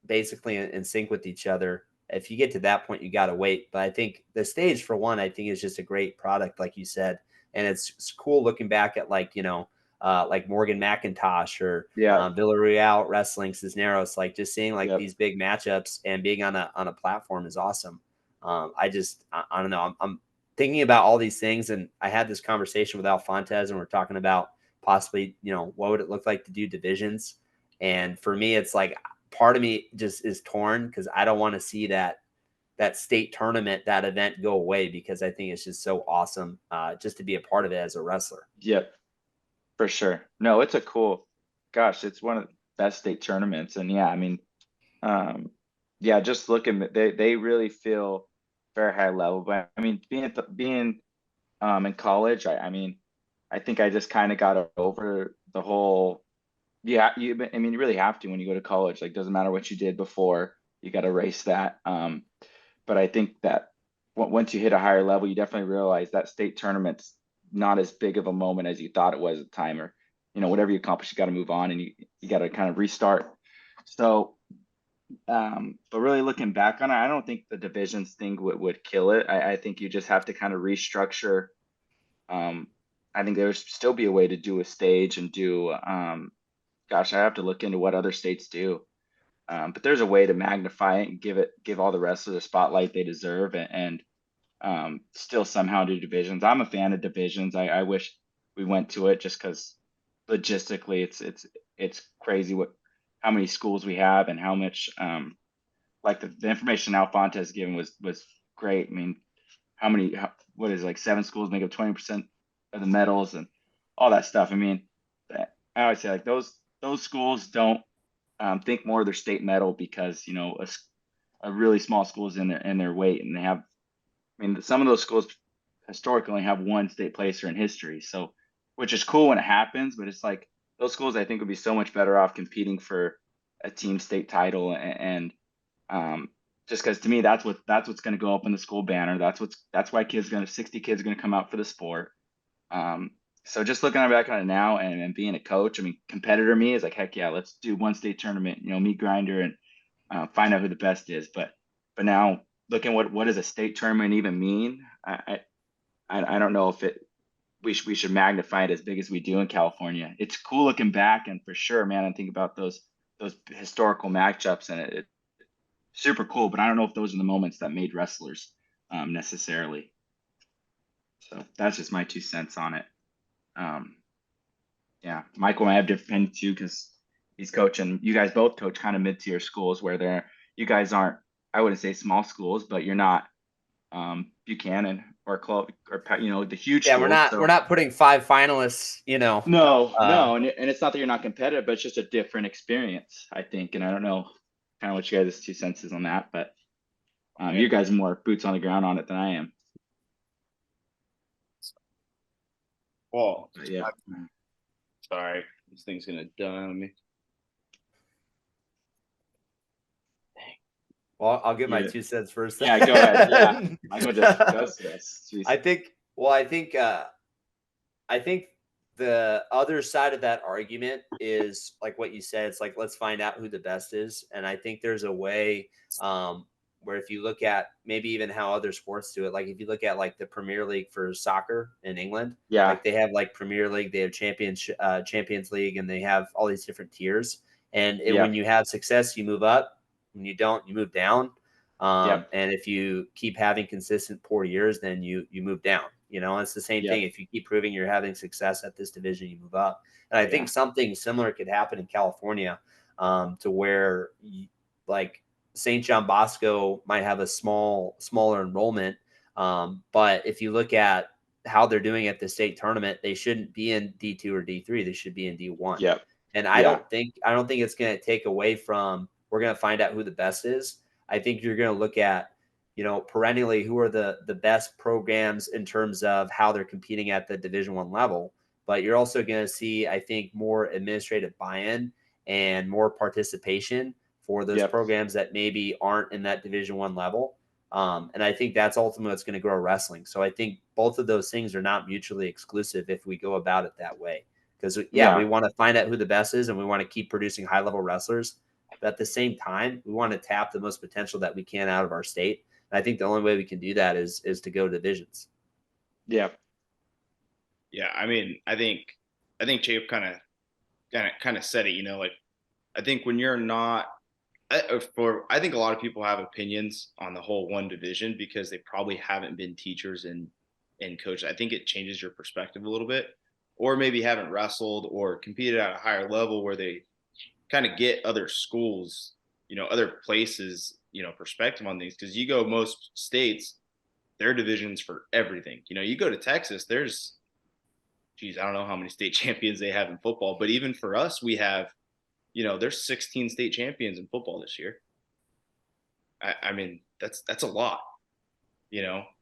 basically in sync with each other, if you get to that point, you got to wait. But I think the stage, for one, I think is just a great product, like you said. And it's cool looking back at like Morgan McIntosh or Villareal Wrestling Cisneros, like just seeing like these big matchups and being on a platform is awesome. I don't know. I'm thinking about all these things, and I had this conversation with Alfontes, and we're talking about possibly, what would it look like to do divisions? And for me, it's like part of me just is torn because I don't want to see that that state tournament, that event go away, because I think it's just so awesome just to be a part of it as a wrestler. Yep, for sure. No, it's a cool, gosh, it's one of the best state tournaments. And yeah, I mean, yeah, just looking, they really feel very high level. But I mean, being in college, I mean, I think I just kind of got over the whole, yeah, I mean, you really have to when you go to college. Like, doesn't matter what you did before, you got to erase that. But I think that once you hit a higher level, you definitely realize that state tournament's not as big of a moment as you thought it was at the time. Or, whatever you accomplish, you got to move on, and you got to kind of restart. So, but really looking back on it, I don't think the divisions thing would kill it. I think you just have to kind of restructure. I think there would still be a way to do a stage and do, gosh, I have to look into what other states do. But there's a way to magnify it and give all the wrestlers a spotlight they deserve, and still somehow do divisions. I'm a fan of divisions. I wish we went to it, just because logistically it's crazy how many schools we have, and how much like the information Alphonse has given was great. I mean, what is it, like 7 schools make up 20% of the medals and all that stuff. I mean, I always say, like, those schools don't think more of their state medal because a really small school is in their weight, and they have. I mean, some of those schools historically only have one state placer in history, so, which is cool when it happens, but it's like those schools I think would be so much better off competing for a team state title, and just because to me that's what's going to go up in the school banner. That's why 60 kids are going to come out for the sport. So just looking back on it now, and being a coach, I mean, competitor me is like, heck yeah, let's do one state tournament, meet grinder, and find out who the best is. But now looking what does a state tournament even mean? I don't know if we should magnify it as big as we do in California. It's cool looking back, and for sure, man, I think about those historical matchups, and it's super cool. But I don't know if those are the moments that made wrestlers necessarily. So that's just my 2 cents on it. Yeah, Michael, I have different too, because he's coaching. You guys both coach kind of mid-tier schools where you guys aren't, I wouldn't say small schools, but you're not Buchanan or club or the huge Yeah, schools. we're not putting 5 finalists. No, and it's not that you're not competitive, but it's just a different experience, I think. And I don't know kind of what you guys' 2 cents is on that, but you guys are more boots on the ground on it than I am. Well, yeah. Sorry, this thing's gonna die on me. Well, I'll give my 2 cents first. Yeah, go ahead. Yeah, Michael just goes to this. Jeez. I think the other side of that argument is like what you said. It's like, let's find out who the best is. And I think there's a way where if you look at maybe even how other sports do it, like if you look at like the Premier League for soccer in England, yeah, like they have like Premier League, they have Champions League, and they have all these different tiers. And when you have success, you move up. When you don't, you move down. And if you keep having consistent poor years, then you move down. It's the same thing. If you keep proving you're having success at this division, you move up. And I think something similar could happen in California, to where like St. John Bosco might have a smaller enrollment. But if you look at how they're doing at the state tournament, they shouldn't be in D2 or D3. They should be in D1. Yep. And I don't think it's going to take away from, we're going to find out who the best is. I think you're going to look at, perennially who are the best programs in terms of how they're competing at the Division I level. But you're also going to see, I think, more administrative buy-in and more participation for those programs that maybe aren't in that Division I level. And I think that's ultimately what's going to grow wrestling. So I think both of those things are not mutually exclusive if we go about it that way. Because, we want to find out who the best is, and we want to keep producing high-level wrestlers. But at the same time, we want to tap the most potential that we can out of our state. And I think the only way we can do that is to go divisions. Yeah. Yeah, I mean, I think Chap kind of said it. Like, I think when you're not, I think a lot of people have opinions on the whole one division because they probably haven't been teachers and coaches. I think it changes your perspective a little bit, or maybe haven't wrestled or competed at a higher level where they kind of get other schools, other places perspective on things, because you go most states, their divisions for everything. You go to Texas, there's, geez, I don't know how many state champions they have in football, but even for us, we have, there's 16 state champions in football this year. I mean, that's a lot.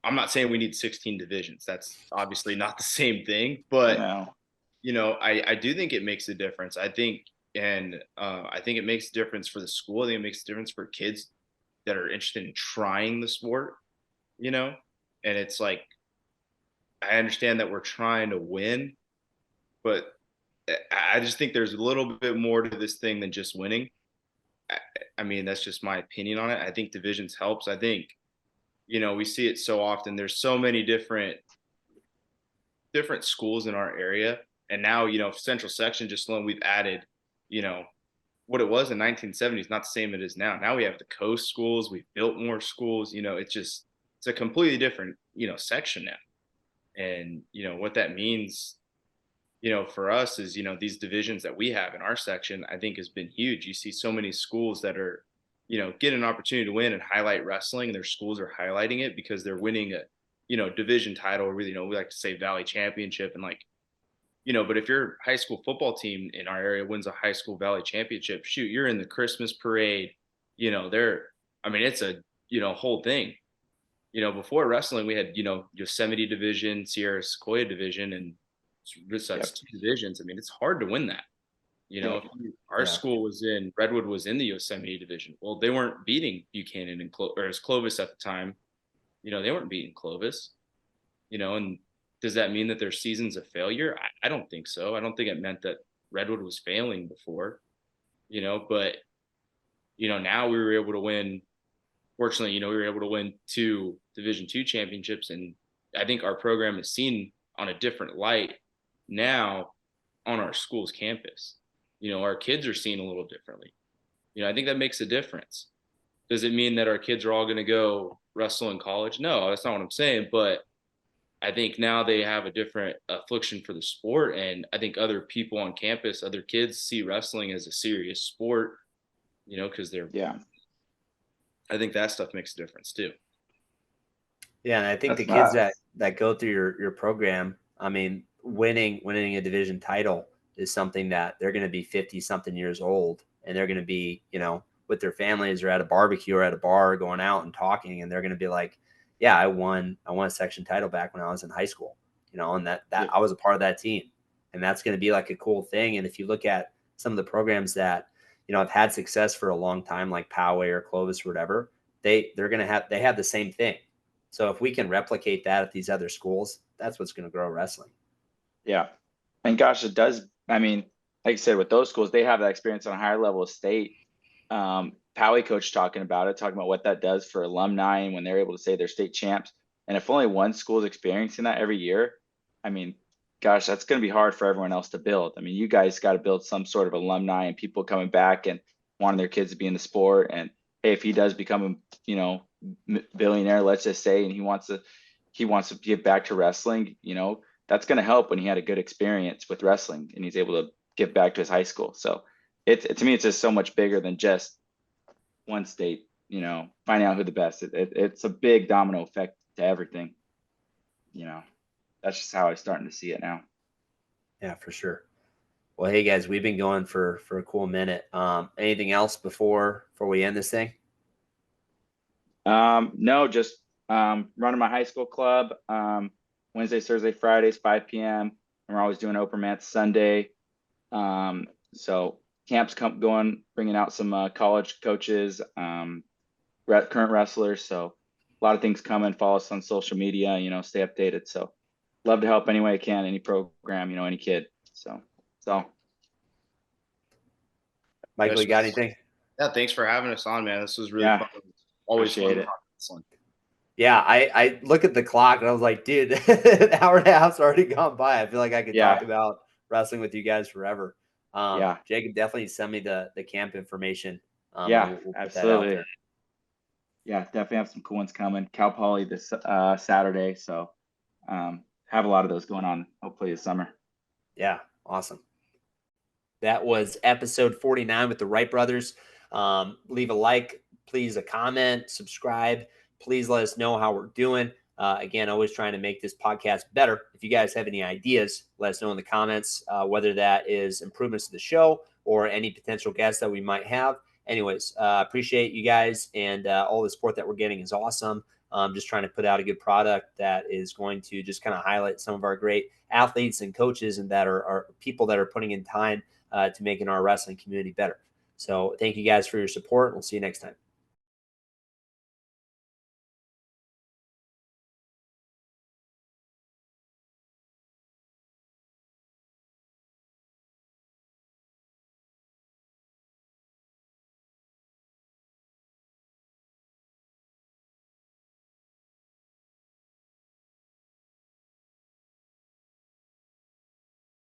I'm not saying we need 16 divisions. That's obviously not the same thing, but I do think it makes a difference. I think it makes a difference for the school. I think it makes a difference for kids that are interested in trying the sport, and it's like, I understand that we're trying to win, but I just think there's a little bit more to this thing than just winning. I mean, that's just my opinion on it. I think divisions helps. I think, we see it so often. There's so many different schools in our area. And now, Central Section just alone, we've added, what it was in 1970s, not the same it is now. Now we have the coast schools. We've built more schools. It's a completely different, section now. And, what that means, for us is, these divisions that we have in our section, I think has been huge. You see so many schools that are, get an opportunity to win and highlight wrestling, and their schools are highlighting it because they're winning a, division title, or, we like to say Valley Championship. And like, but if your high school football team in our area wins a high school Valley Championship, shoot, you're in the Christmas parade, it's a, whole thing. Before wrestling, we had, Yosemite division, Sierra Sequoia division, and such two divisions. I mean, it's hard to win that. Our school Redwood was in the Yosemite division. Well, they weren't beating Buchanan and Clovis at the time. They weren't beating Clovis, and does that mean that their season's a failure? I don't think so. I don't think it meant that Redwood was failing before, but, now we were able to win. Fortunately, we were able to win 2 Division II championships. And I think our program is seen on a different light now on our school's campus. Our kids are seen a little differently. I think that makes a difference. Does it mean that our kids are all going to go wrestle in college? No, that's not what I'm saying. But I think now they have a different affliction for the sport. And I think other people on campus, other kids see wrestling as a serious sport, because they're, I think that stuff makes a difference too. Yeah. And I think the kids that go through your program, I mean, winning a division title is something that they're going to be 50 something years old, and they're going to be, with their families or at a barbecue or at a bar going out and talking. And they're going to be like, yeah, I won a section title back when I was in high school, and that I was a part of that team. And that's going to be like a cool thing. And if you look at some of the programs that, have had success for a long time, like Poway or Clovis or whatever, they have the same thing. So if we can replicate that at these other schools, that's what's going to grow wrestling. Yeah. And gosh, it does. I mean, like I said, with those schools, they have that experience on a higher level of state. Poway coach talking about what that does for alumni and when they're able to say they're state champs. And if only one school is experiencing that every year, I mean, gosh, that's going to be hard for everyone else to build. I mean, you guys got to build some sort of alumni and people coming back and wanting their kids to be in the sport. And hey, if he does become a, billionaire, let's just say, and he wants to give back to wrestling, that's going to help when he had a good experience with wrestling and he's able to give back to his high school. So to me, it's just so much bigger than just one state, finding out who the best. It's a big domino effect to everything. That's just how I'm starting to see it now. Yeah, for sure. Well, hey guys, we've been going for a cool minute. Anything else before we end this thing? No, just running my high school club. Wednesdays, Thursday, Fridays, 5 p.m. And we're always doing open mats Sunday. So camps bringing out some college coaches, current wrestlers. So a lot of things coming. Follow us on social media, stay updated. So love to help any way I can, any program, any kid. So. Michael, you got anything? Yeah, thanks for having us on, man. This was really fun. Always fun to talk wrestling. Yeah, I look at the clock and I was like, dude, an hour and a half's already gone by. I feel like I could talk about wrestling with you guys forever. Jacob, definitely send me the camp information. We'll absolutely. Yeah, definitely have some cool ones coming. Cal Poly this Saturday. So have a lot of those going on, hopefully this summer. Yeah, awesome. That was episode 49 with the Wright brothers. Leave a like, please a comment, subscribe. Please let us know how we're doing. Again, always trying to make this podcast better. If you guys have any ideas, let us know in the comments, whether that is improvements to the show or any potential guests that we might have. Anyways, appreciate you guys, and all the support that we're getting is awesome. Just trying to put out a good product that is going to just kind of highlight some of our great athletes and coaches, and that are people that are putting in time to making our wrestling community better. So thank you guys for your support. We'll see you next time.